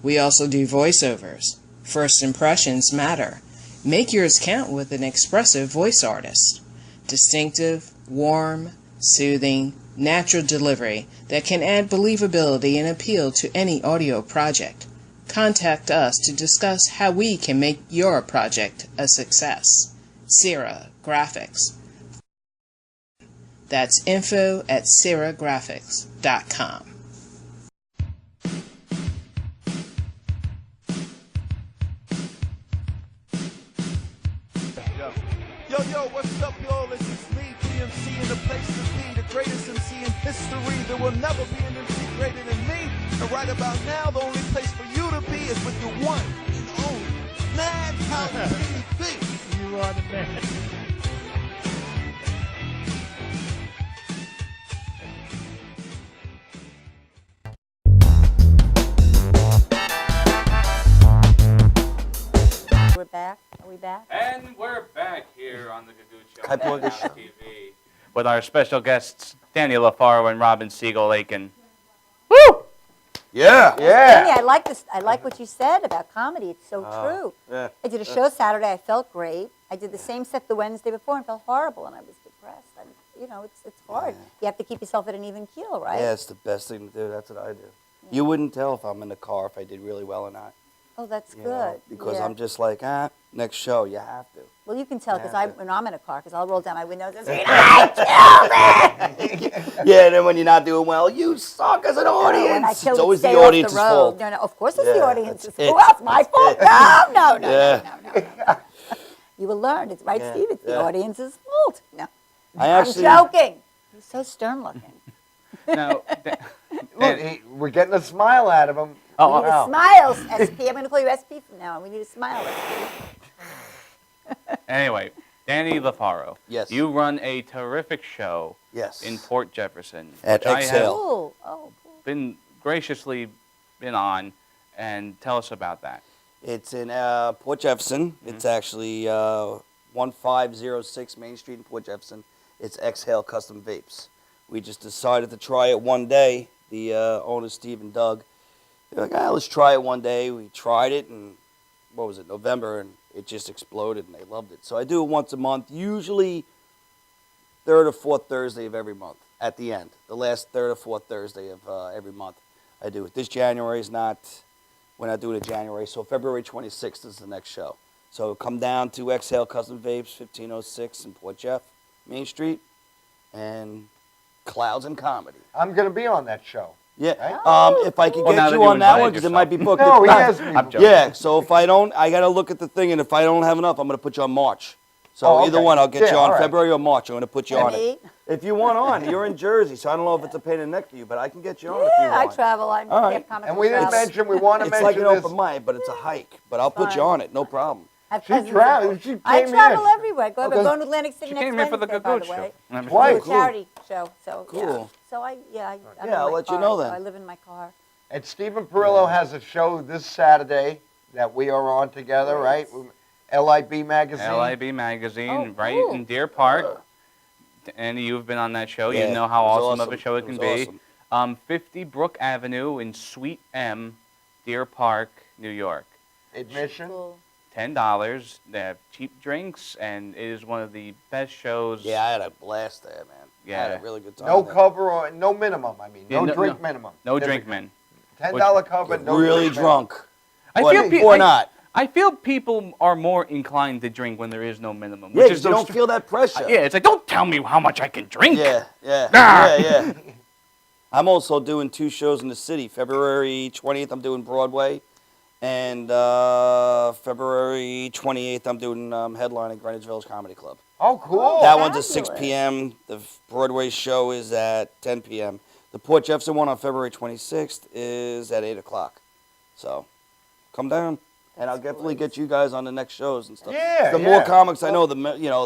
We also do voiceovers. First impressions matter. Make yours count with an expressive voice artist. Distinctive, warm, soothing, natural delivery that can add believability and appeal to any audio project. Contact us to discuss how we can make your project a success. Sierra Graphics. That's info@sierragraphics.com. Yo, what's up, y'all? This is me, DMC, in the place to be, the greatest MC in history. There will never be an MC greater than me. And right about now, the only place for you to be is with your one and only Madhousetv. You are the man. We're back. Are we back? And we're back here on the Gagootz Show Can I plug this on TV with our special guests, Danny LaFaro and Robin Siegel-Aiken. Woo! Yeah. Danny, I like this. I like what you said about comedy. It's so true. Yeah. I did a show Saturday. I felt great. I did the same set the Wednesday before and felt horrible, and I was depressed. And, it's hard. You have to keep yourself at an even keel, right? Yeah, it's the best thing to do. That's what I do. Yeah. You wouldn't tell if I'm in the car if I did really well or not. Oh, that's You good. know, because yeah. I'm just like, next show, you have to. Well, you can tell because when I'm in a car, because I'll roll down my windows and say, Yeah, and then when you're not doing well, you suck as an audience. It's always the audience's fault. No, of course it's the audience's fault. it. Who else? My fault? No. Yeah. You will learn. It's right, Yeah, Steve. It's the yeah. audience's fault. No, I'm joking. He's so stern looking. Now, Look, we're getting a smile out of him. We need a smile, SP. I'm going to call you SP from now on. We need a smile, SP. anyway, Danny LaFaro. Yes. You run a terrific show. Yes. In Port Jefferson. At which Exhale. I have been graciously been on, and tell us about that. It's in Port Jefferson. It's actually 1506 Main Street in Port Jefferson. It's Exhale Custom Vapes. We just decided to try it one day. The owners, Steve and Doug, they're like, let's try it one day. We tried it in, November, and it just exploded, and they loved it. So I do it once a month, usually third or fourth Thursday of every month at the end. The last third or fourth Thursday of every month I do it. This January is not, we're not doing it in January, so February 26th is the next show. So come down to Exhale Custom Vapes, 1506 in Port Jeff, Main Street, and Clouds and Comedy. I'm going to be on that show. Yeah. Right? If I could get you on that one, because it might be booked. No, he has me. Yeah, so if I don't, I got to look at the thing, and if I don't have enough, I'm going to put you on March. So either one, I'll get you on February or March. I'm going to put you on it. If you want on, you're in Jersey, so I don't know if it's a pain in the neck for you, but I can get you on if you want. I travel. All right. And we didn't mention, we want to mention It's like an this. open mic, but it's a hike. But I'll put you on it, no problem. I travel everywhere. I'm Okay. going to Atlantic City She next came here for the Wednesday, by the Gagootz way. show. Why? Do a charity show. So Cool. Yeah. So I'm Yeah, in I'll my let you car, know so then. I live in my car. And Stephen Perillo has a show this Saturday that we are on together, right? LIB Magazine. LIB Magazine, right cool. in Deer Park. And you've been on that show. Yeah, You know how it was awesome of awesome. a show it can was be. awesome. 50 Brook Avenue in Suite M, Deer Park, New York. Admission. Cool. $10. They have cheap drinks, and it is one of the best shows. Yeah, I had a blast there, man. Yeah. I had a really good time No there. cover or no minimum. I mean, Yeah, no no- drink no. minimum. No drink min. $10 cover. Get No really drink drunk. I Or- feel pe- or I- not. I feel people are more inclined to drink when there is no minimum. Yeah, which 'cause is you those don't feel that pressure. Yeah, it's like, don't tell me how much I can drink. Yeah, yeah, Ah. yeah. I'm also doing 2 shows in the city. February 20th, I'm doing Broadway. And February 28th, I'm doing headline at Greenwich Village Comedy Club. Oh, cool. That one's at 6 fabulous. p.m. The Broadway show is at 10 p.m. The Port Jefferson one on February 26th is at 8 o'clock. So come down, and I'll definitely get you guys on the next shows and stuff. Yeah, The more yeah. comics I know, the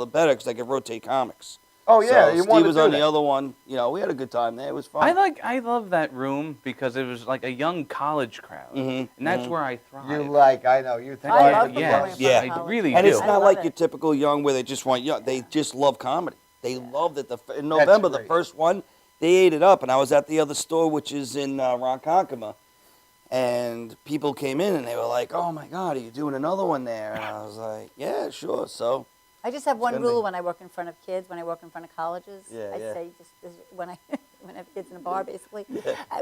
better, because I can rotate comics. Oh, yeah, So you Steve want to was do on that. the other one. We had a good time there. It was fun. I love that room because it was like a young college crowd, and that's where I thrive. You like, I know, you think. I love yes, performing in front Yeah. of I college. really And do. it's I not love like it. your typical young where they just want young. They just love comedy. They love that in November, the great. first one, they ate it up. And I was at the other store, which is in Ronkonkoma, and people came in and they were like, "Oh my God, are you doing another one there?" And I was like, "Yeah, sure." So I just have one gonna rule be- when I work in front of kids, when I work in front of colleges. Yeah, I yeah. say when I have kids in a bar, basically.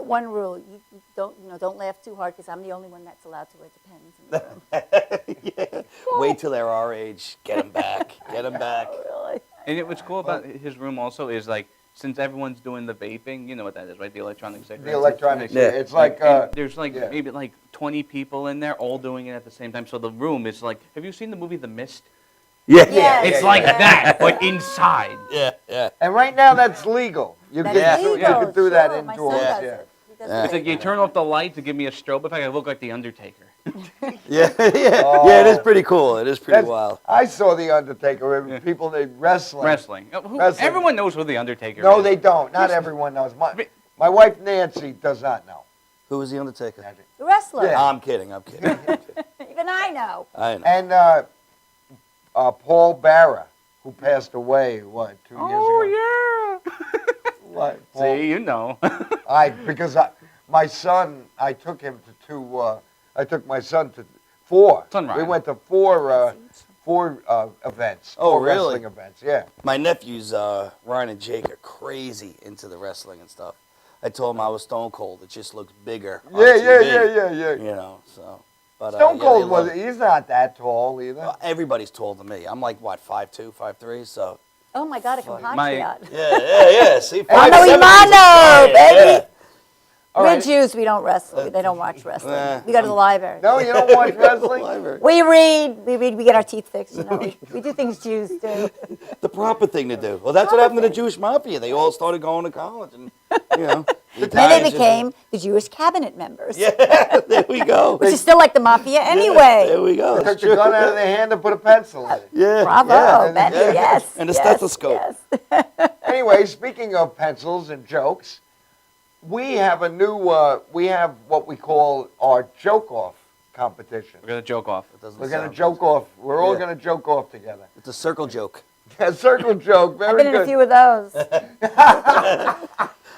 One rule: you don't laugh too hard because I'm the only one that's allowed to wear Depends in the room. yeah. Wait till they're our age. Get them back. Get them back. Really? And what's cool about his room also is like, since everyone's doing the vaping, you know what that is, right? The electronic cigarettes. The electronic, Yeah. it's like, And there's like yeah. maybe like 20 people in there all doing it at the same time. So the room is like, have you seen the movie The Mist? Yeah. Yeah, It's yeah, like yeah. that, but inside. Yeah. Yeah. and right now that's legal. You That's can do, legal, you can do that sure. My indoors. son does Yeah. it. He does Yeah. It's like you turn off the lights to give me a strobe effect. I look like the Undertaker. Yeah. Yeah. Oh. Yeah. It is pretty cool. It is pretty That's- wild. I saw The Undertaker. People, they wrestling. Wrestling. Wrestling. Everyone knows who the Undertaker No, is. they don't. Not everyone knows. My wife Nancy does not know. Who was the Undertaker? The wrestler. Yeah. I'm kidding. I'm kidding. Even I know. I know. And Paul Barra, who passed away, 2 years ago? Oh, yeah. What? See, you know. My son, I took him to I took my son to 4. Sunrise. We went to 4 events. Oh, 4 really? wrestling events, yeah. My nephews, Ryan and Jake, are crazy into the wrestling and stuff. I told them I was Stone Cold. It just looks bigger. On Yeah, TV, yeah. You know, so. But, Stone yeah, Cold they love was, it. he's not that tall either. Well, everybody's taller than me. I'm like, what, 5'2", 5'3", so. Oh my God, a compatriot. Yeah. See, Mano 5'7" is a Imano, giant, baby. yeah. All We're right. Jews, we don't wrestle. They don't watch wrestling. We go to the library. No, you don't watch wrestling? We read, we get our teeth fixed. You know, we do things Jews do. The proper thing to do. Well, that's what happened to the Jewish mafia. They all started going to college, and you know. The Then they Italians just- became the Jewish cabinet members. Yeah, there we go. Which is still like the mafia anyway. There we go. They That's took the gun true. out of their hand and put a pencil in it. Yeah. Bravo, yeah. Betty, yes. And a yes, stethoscope. yes. Anyway, speaking of pencils and jokes, we have a new, we have what we call our joke-off competition. We're going to joke off. We're going to joke off. We're all Yeah. going to joke off together. It's a circle joke. A circle joke, very I've been in good. a few of those.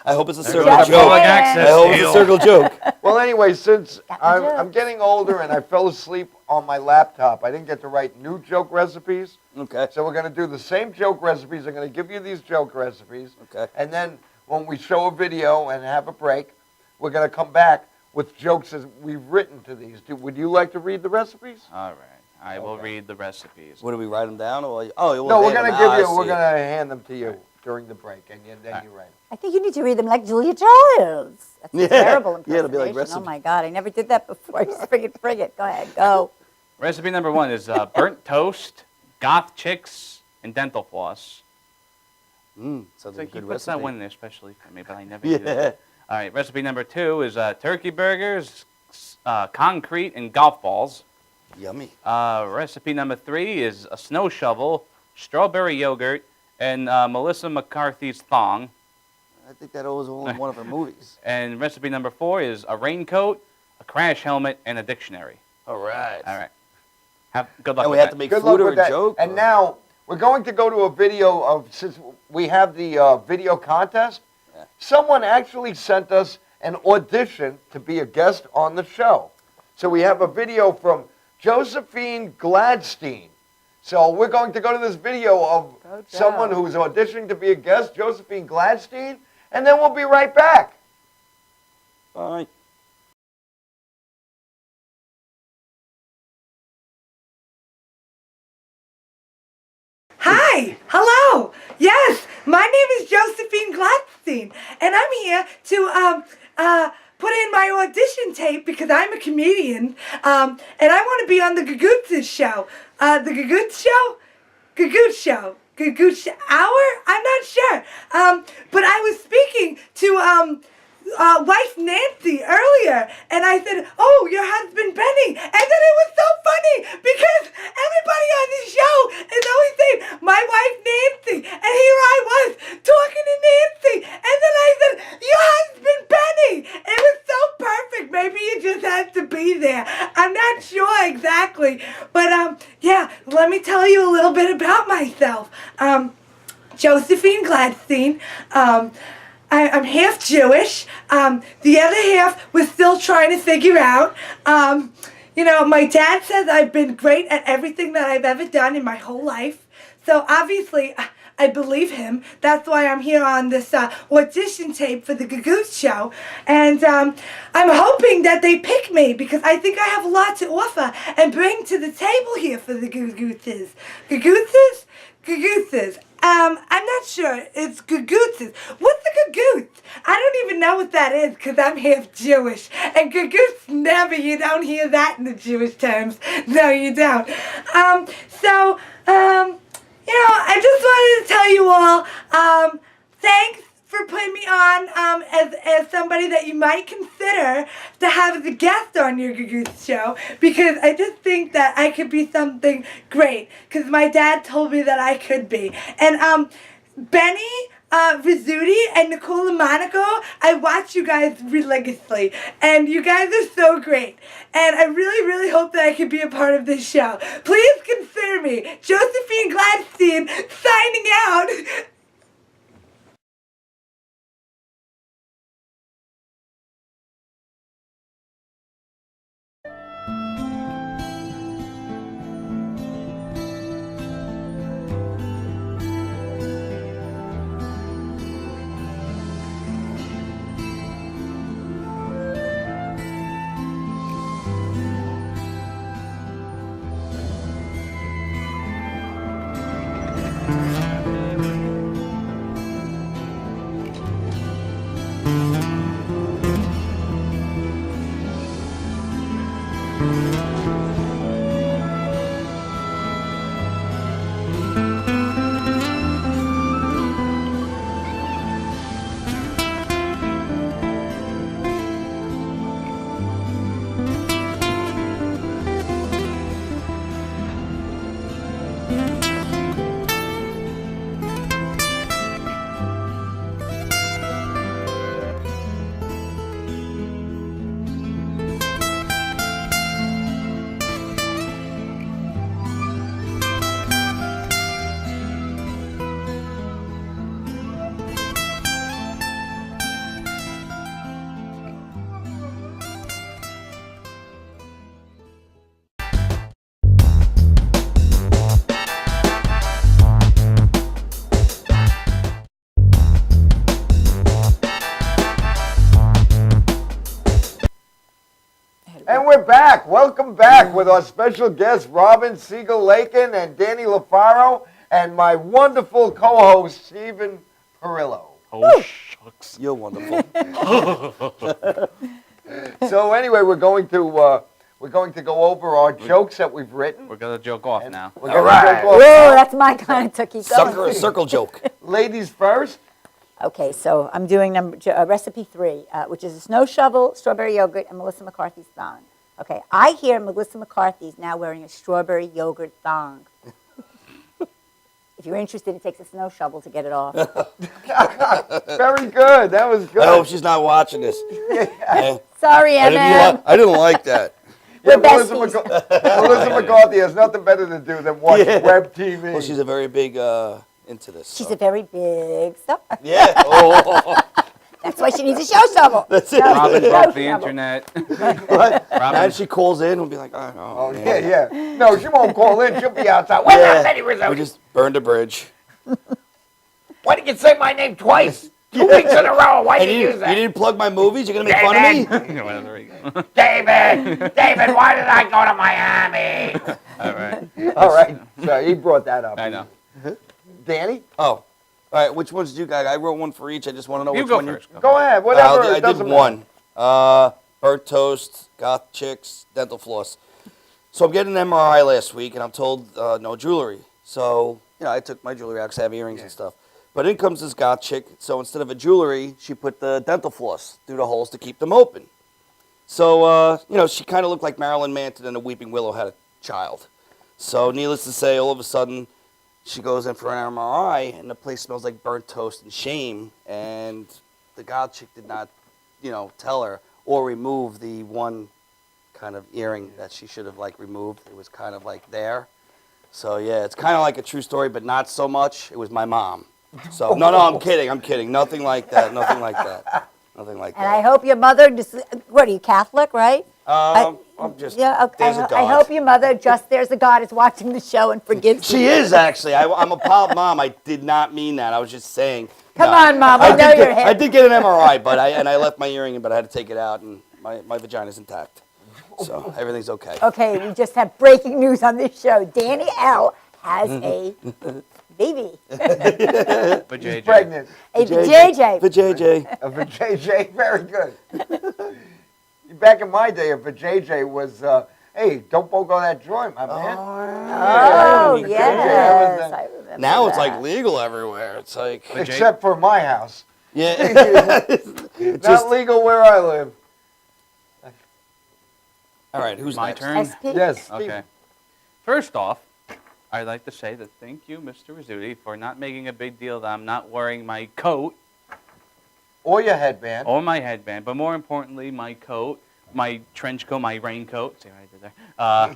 I hope it's a There circle goes joke. the public I access hope it's a deal. circle joke. Well, anyway, since Got the I'm jokes. getting older and I fell asleep on my laptop, I didn't get to write new joke recipes. Okay. So we're going to do the same joke recipes. I'm going to give you these joke recipes. Okay. And then when we show a video and have a break, we're going to come back with jokes as we've written to these. Would you like to read the recipes? All right. I will read the recipes. What do we write them down? Or we'll No, we're hand going to them give out. you. I We're see. going to hand them to you during the break, and then you write them. I think you need to read them like Julia Childs. That's Yeah. a terrible Yeah, it'll be like impersonation. Oh recipe. my God, I never did that before. Just bring it. Go ahead, go. Recipe number 1 is burnt toast, goth chicks, and dental floss. Sounds It's like like a he good puts recipe. that one in there especially for me, but I never do Yeah. that. All right, recipe number 2 is turkey burgers, concrete, and golf balls. Yummy. Recipe number 3 is a snow shovel, strawberry yogurt, and Melissa McCarthy's thong. I think that was all in one of her movies. And recipe number 4 is a raincoat, a crash helmet, and a dictionary. All right. All right. Good luck And with we have that. to make Good food luck or with a that. joke? And or- now we're going to go to a video of, since we have the video contest, Yeah. someone actually sent us an audition to be a guest on the show. So we have a video from Josephine Gladstein. So we're going to go to this video of Go, Joe. someone who's auditioning to be a guest, Josephine Gladstein, and then we'll be right back. All right. Hi, hello. Yes, my name is Josephine Gladstein, and I'm here to put in my audition tape because I'm a comedian, and I want to be on the Gagootz show. The Gagootz show? Gagootz hour? I'm not sure. But I was speaking to wife Nancy earlier, and I said, "Oh, your husband Benny," and then it was so funny because everybody on the show is always saying, "My wife Nancy," and here I was talking to Nancy, and then I said, "Your husband Benny." It was so perfect. Maybe it just has to be there. I'm not sure exactly, but yeah. Let me tell you a little bit about myself. Josephine Gladstein. I'm half Jewish. The other half we're still trying to figure out. You know, my dad says I've been great at everything that I've ever done in my whole life. So obviously, I believe him. That's why I'm here on this audition tape for the Gagootz show. And I'm hoping that they pick me because I think I have a lot to offer and bring to the table here for the Gagootzes. Gagootzes? Gagootzes. I'm not sure. It's Gagootzes. What's a Gagootz? I don't even know what that is because I'm half Jewish. And Gagootz, never. You don't hear that in the Jewish terms. No, you don't. You know, I just wanted to tell you all, thanks for putting me on as somebody that you might consider to have as a guest on your Gagootz show, because I just think that I could be something great, because my dad told me that I could be. And Benny, Rizzuti, and Nicole and Monaco, I watch you guys religiously, and you guys are so great. And I really, really hope that I can be a part of this show. Please consider consider me. Josephine Gladstein signing out. And we're back. Welcome back with our special guests, Robin Siegel-Lakin and Danny LaFaro, and my wonderful co-host, Stephen Perillo. Oh, shucks. You're wonderful. So anyway, we're going to go over our jokes that we've written. We're going to joke off now. We're gonna joke off Whoa, now. that's my kind of cookie. Circle joke. Ladies first. Okay, so I'm doing recipe 3, which is a snow shovel, strawberry yogurt, and Melissa McCarthy's thong. Okay, I hear Melissa McCarthy's now wearing a strawberry yogurt thong. If you're interested, it takes a snow shovel to get it off. Very good. That was good. I hope she's not watching this. Sorry, MM. I didn't like that. Yeah, Melissa McCarthy has nothing better to do than watch web TV. Well, she's a very big into this. She's a very big star. Yeah. Oh. That's why she needs a show shovel. That's it. Robin broke the internet. What? And she calls in and be like, oh yeah. No, she won't call in. She'll be outside. Where's that Betty Rizzo? We just burned a bridge. Why did you say my name twice? 2 weeks in a row. Why did you use that? You didn't plug my movies? You're going to make fun of me? David, why did I go to Miami? All right. All right. So he brought that up. I know. Danny? Oh. All right. Which ones did you guys? I wrote one for each. I just want to know which one first. Go ahead. Whatever. I did one. Bird toast, goth chicks, dental floss. So I'm getting an MRI last week, and I'm told no jewelry. So, I took my jewelry out because I have earrings and stuff. But in comes this goth chick. So instead of a jewelry, she put the dental floss through the holes to keep them open. So, she kind of looked like Marilyn Manson and a Weeping Willow had a child. So needless to say, all of a sudden, she goes in for an MRI, and the place smells like burnt toast and shame. And the goth chick did not, tell her or remove the one kind of earring that she should have, removed. It was kind of, there. So, yeah, it's kind of like a true story, but not so much. It was my mom. So, no, I'm kidding. Nothing like that. And I hope your mother, what are you, Catholic, right? I'm just, there's a God. I hope your mother, there's a God, is watching the show and forgives you. She is, actually. I'm a pop mom. I did not mean that. I was just saying. Come on, Mom, I know your head. I did get an MRI, but I left my earring in, but I had to take it out, and my vagina's intact. So everything's okay. Okay, we just have breaking news on this show. Danny L. has a baby. She's pregnant. A vajayjay. Vajayjay. A vajayjay, very good. Back in my day, a vajayjay was, hey, don't poke on that joint, my man. Oh, yes. I remember now it's that. legal everywhere. It's like except for my house. Yeah. Not legal where I live. All right, who's my next? turn? SP? Yes. Okay. First off, I'd like to say that thank you, Mr. Rizzuti, for not making a big deal that I'm not wearing my coat. Or your headband. Or my headband, but more importantly, my coat, my trench coat, my raincoat, see what I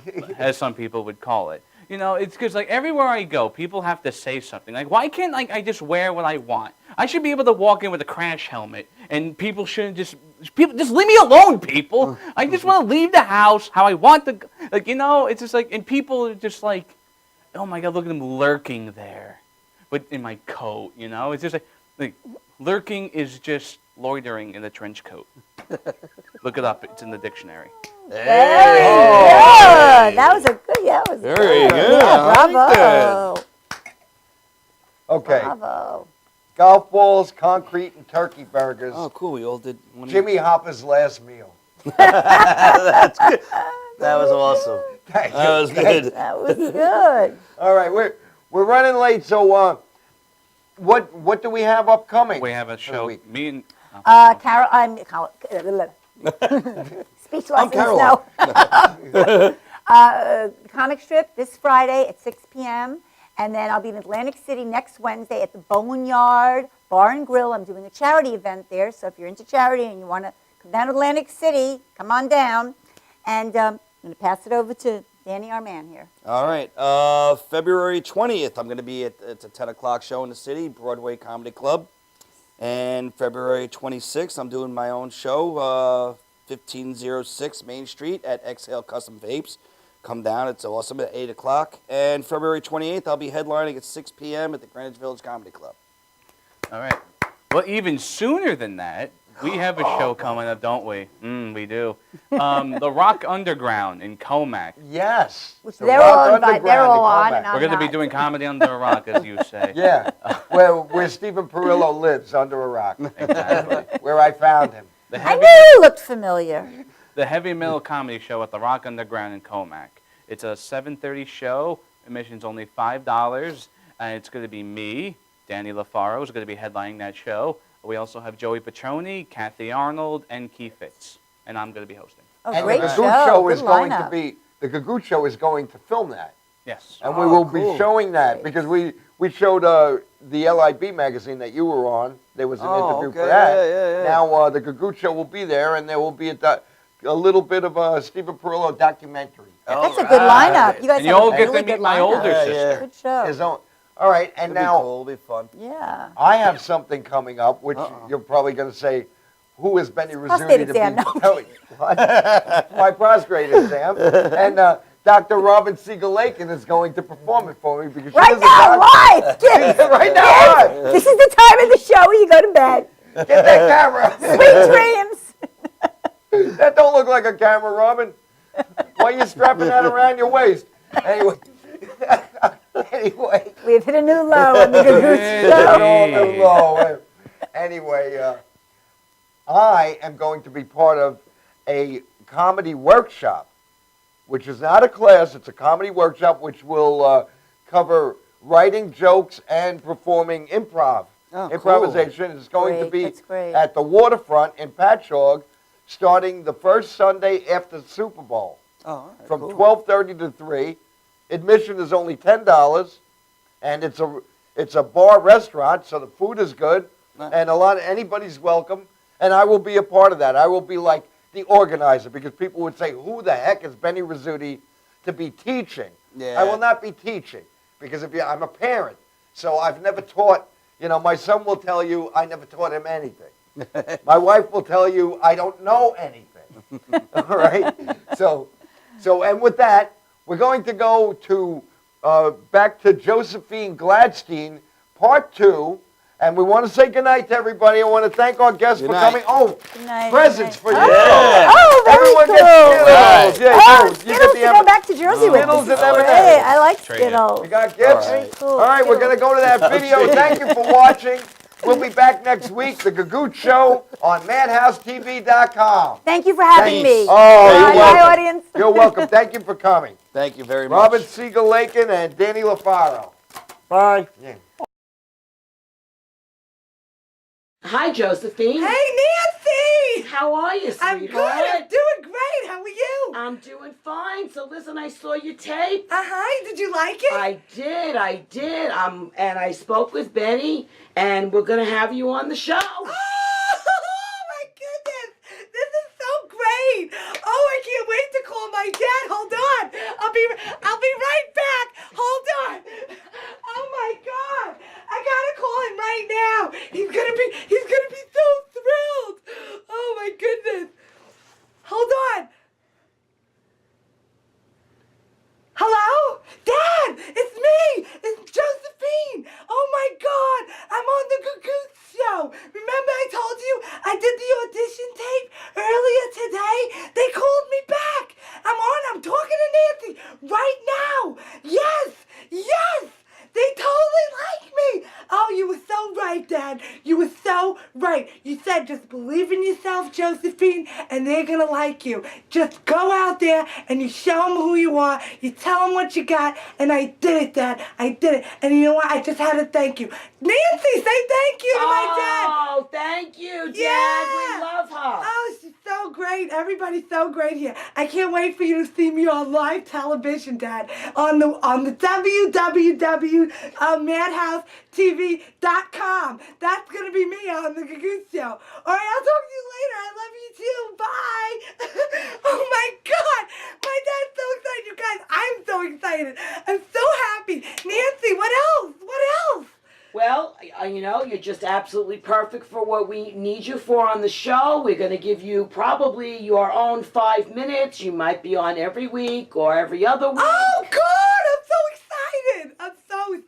did there, as some people would call it. You know, it's because like everywhere I go, people have to say something. Like, why can't like I just wear what I want? I should be able to walk in with a crash helmet, and people shouldn't just just leave me alone, people. I just want to leave the house how I want to. Like, you know, it's just like, and people are just like, oh my God, look at them lurking there, but in my coat. You know, it's just like lurking is just loitering in a trench coat. Look it up; it's in the dictionary. Very good. That was a good. Yeah, that was Very good. Yeah, I like bravo. Okay. Bravo. Golf balls, concrete, and turkey burgers. Oh, cool. We all did. Jimmy Hopper's last meal. That's good. That was awesome. Thank you. That was good. That was good. All right, we're running late, so what do we have upcoming? We have a show. Me and Carol, I'm speech I'm lessons. Caroline. No. Comic strip this Friday at 6 p.m. And then I'll be in Atlantic City next Wednesday at the Boneyard Bar and Grill. I'm doing a charity event there, so if you're into charity and you want to come down to Atlantic City, come on down. And I'm going to pass it over to Danny, our man here. All right. February 20th, I'm going to be it's a 10 o'clock show in the city, Broadway Comedy Club. And February 26th, I'm doing my own show, 1506 Main Street at Exhale Custom Vapes. Come down. It's awesome at 8 o'clock. And February 28th, I'll be headlining at 6 p.m. at the Greenwich Village Comedy Club. all right. Well, even sooner than that, we have a show coming up, don't we? We do. The Rock Underground in Comac. Yes. Which they're all invited. They're all on, and We're going to be doing comedy under a rock, as you say. Yeah, where Stephen Perillo lives, under a rock. Exactly. Where I found him. I knew you looked familiar. The Heavy Metal Comedy Show at the Rock Underground in Comac. It's a 7:30 show. Admission's only $5, and it's going to be me, Danny LaFaro, is going to be headlining that show. We also have Joey Petroni, Kathy Arnold, and Keith Fitz, and I'm going to be hosting. Oh, And great the show. Gagootz show is Good going to lineup. be the Gagootz show is going to film that, Yes. and we will be showing that because we showed the LIB magazine that you were on. There was an interview for that. Yeah. Now the Gagootz show will be there, and there will be a little bit of a Stephen Perillo documentary. That's a good lineup. You guys And have you'll a get really to meet good my lineup. older sister. Good show. His own. All right, and It'll now be cool. It'll be fun. Yeah. I have something coming up, which you're probably going to say, who is Benny Prostate Rizzuti to exam, be no. telling? What? My prostate exam. And Dr. Robin Siegel-Lakin is going to perform it for me because she Right doesn't now, got- live, kids. Right now, live. This is the time of the show where you go to bed. Get that camera. Sweet dreams. That don't look like a camera, Robin. Why are you strapping that around your waist? Anyway. Anyway. We've hit a new low on the Gagootz show. Anyway, I am going to be part of a comedy workshop, which is not a class, it's a comedy workshop which will cover writing jokes and performing improvisation. It's going to be at the waterfront in Patchogue starting the first Sunday after the Super Bowl. From 12:30 to 3. Admission is only $10, and it's a bar restaurant, so the food is good, and anybody's welcome, and I will be a part of that. I will be like the organizer because people would say, "Who the heck is Benny Rizzuti to be teaching?" Yeah. I will not be teaching because I'm a parent, so I've never taught. You know, my son will tell you I never taught him anything. My wife will tell you I don't know anything. All right, so and with that. We're going to go to back to Josephine Gladstein, Part 2, and we want to say goodnight to everybody. I want to thank our guests for coming. Oh, presents for you. Oh, very Everyone cool. gets Skittles. Yeah, Oh, you Skittles to go back to Jersey with. Skittles This and is M&Ms. great. I like Skittles. You got gifts? Very cool. All right, we're going to go to that video. Thank you for watching. We'll be back next week, The Gagootz Show on MadhouseTV.com. Thank you for having me. Oh, you're Bye, welcome. audience. You're welcome. Thank you for coming. Thank you very much. Robin Siegel-Lakin and Danny LaFaro. Bye. Yeah. Hi, Josephine. Hey, Nancy! How are you, sweetheart? I'm good. I'm doing great. How are you? I'm doing fine. So listen, I saw your tape. Uh-huh. Did you like it? I did. And I spoke with Benny, and we're gonna have you on the show. Oh, my goodness. This is so great. Oh, I can't wait to call my dad. Hold on. I'll be right back. Dad. You were so right. You said just believe in yourself, Josephine, and they're going to like you. Just go out there and you show them who you are. You tell them what you got, and I did it, Dad. I did it. And you know what? I just had to thank you. Nancy, say thank you to my dad. Oh, thank you, Dad. Yeah. We love her. Oh, she's so great. Everybody's so great here. I can't wait for you to see me on live television, Dad, on the www.madhousetv.com. That's going to be me on the Gagootz Show. All right, I'll talk to you later. I love you too. Bye. Oh, my God. My dad's so excited. You guys, I'm so excited. I'm so happy. Nancy, what else? What else? Well, you know, you're just absolutely perfect for what we need you for on the show. We're going to give you probably your own 5 minutes. You might be on every week or every other week. Oh, good! I'm so excited! I'm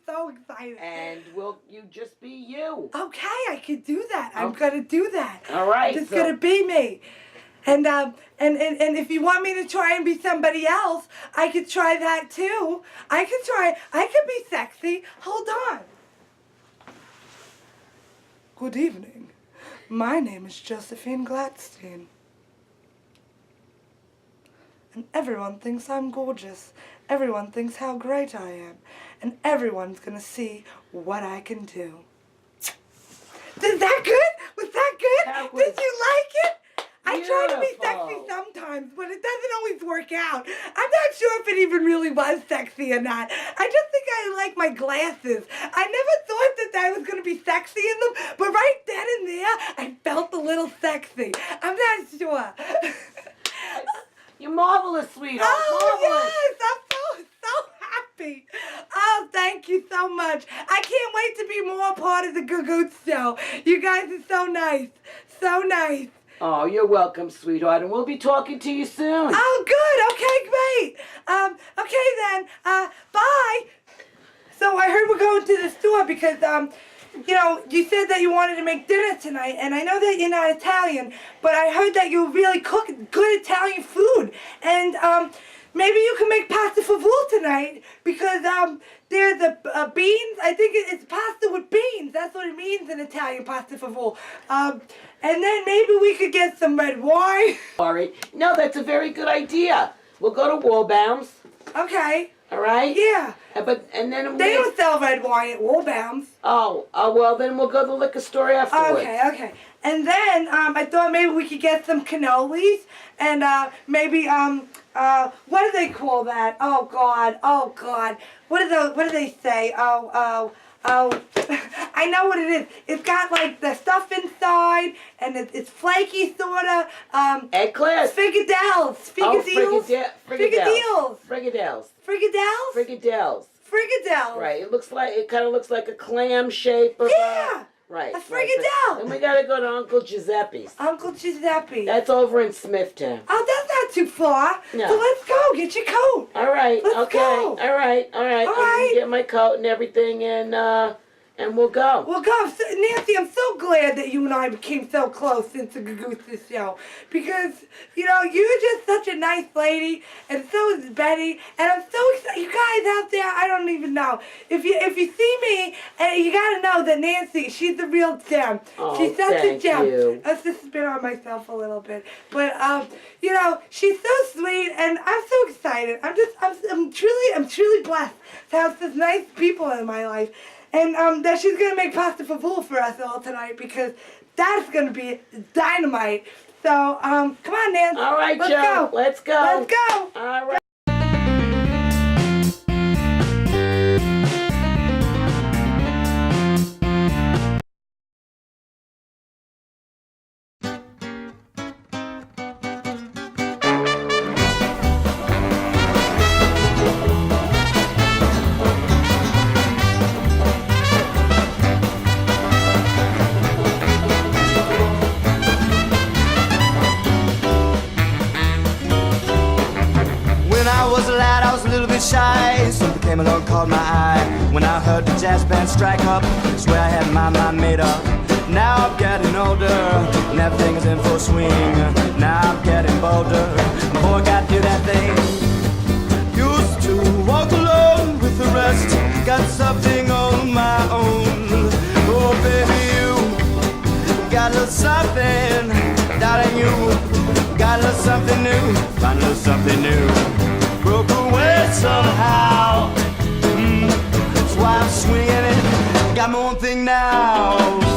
so excited. And you just be you. Okay, I can do that. I'm going to do that. All right. It's going to be me. And if you want me to try and be somebody else, I could try that too. I could be sexy. Hold on. Good evening. My name is Josephine Gladstein. And everyone thinks I'm gorgeous. Everyone thinks how great I am. And everyone's gonna see what I can do. Is that good? Was that good? Did you like it? I try to be sexy sometimes, but it doesn't always work out. I'm not sure if it even really was sexy or not. I just think I like my glasses. I never thought that I was going to be sexy in them, but right then and there, I felt a little sexy. I'm not sure. You're marvelous, sweetheart. Oh, Marvelous. yes. I'm so happy. Oh, thank you so much. I can't wait to be more a part of the Gagootz Show. You guys are so nice. So nice. Oh, you're welcome, sweetheart, and we'll be talking to you soon. Oh, good. Okay, great. Okay then. Bye. So I heard we're going to the store because, you know, you said that you wanted to make dinner tonight, and I know that you're not Italian, but I heard that you really cook good Italian food, and maybe you can make pasta fazool tonight because there's beans. I think it's pasta with beans. That's what it means in Italian, pasta fazool. And then maybe we could get some red wine. Sorry. No, that's a very good idea. We'll go to Wallbaum's. Okay. All right? Yeah. And then they don't sell red wine at Wallbaum's. Oh, well, then we'll go to the liquor store afterwards. Okay. And then I thought maybe we could get some cannolis and maybe what do they call that? Oh God. What do they say? Oh. I know what it is. It's got like the stuff inside, and it's flaky sorta. Eclairs. Frikadelles. Frikadelles. Right. It kind of looks like a clam shape. Yeah. Right. A frikadelle. And we gotta go to Uncle Giuseppe's. Uncle Giuseppe. That's over in Smithtown. Oh, that's not too far. No. So let's go. Get your coat. All right. Let's go. All right. I'm gonna get my coat and everything, and we'll go. We'll go. Nancy, I'm so glad that you and I became so close since the Gagootz Show. Because, you know, you're just such a nice lady, and so is Betty. And I'm so excited. You guys out there, I don't even know. If you see me, and you got to know that Nancy, she's the real gem. Oh, she's such a thank gem. you. I've just spit on myself a little bit. But, you know, she's so sweet, and I'm so excited. I'm truly blessed to have such nice people in my life. And that she's going to make pasta fazool for us all tonight because that's going to be dynamite. So, come on, Nancy. All right, Let's Joe. go. Let's go. Let's go. All right. Shy, something came along, caught my eye. When I heard the jazz band strike up, swear I had my mind made up. Now I'm getting older, and everything is in full swing. Now I'm getting bolder, boy, got to do that thing. Used to walk alone with the rest, got something on my own. Oh, baby, you something new, find a little something new. Broke away somehow. That's why I'm swinging it. Got my own thing now.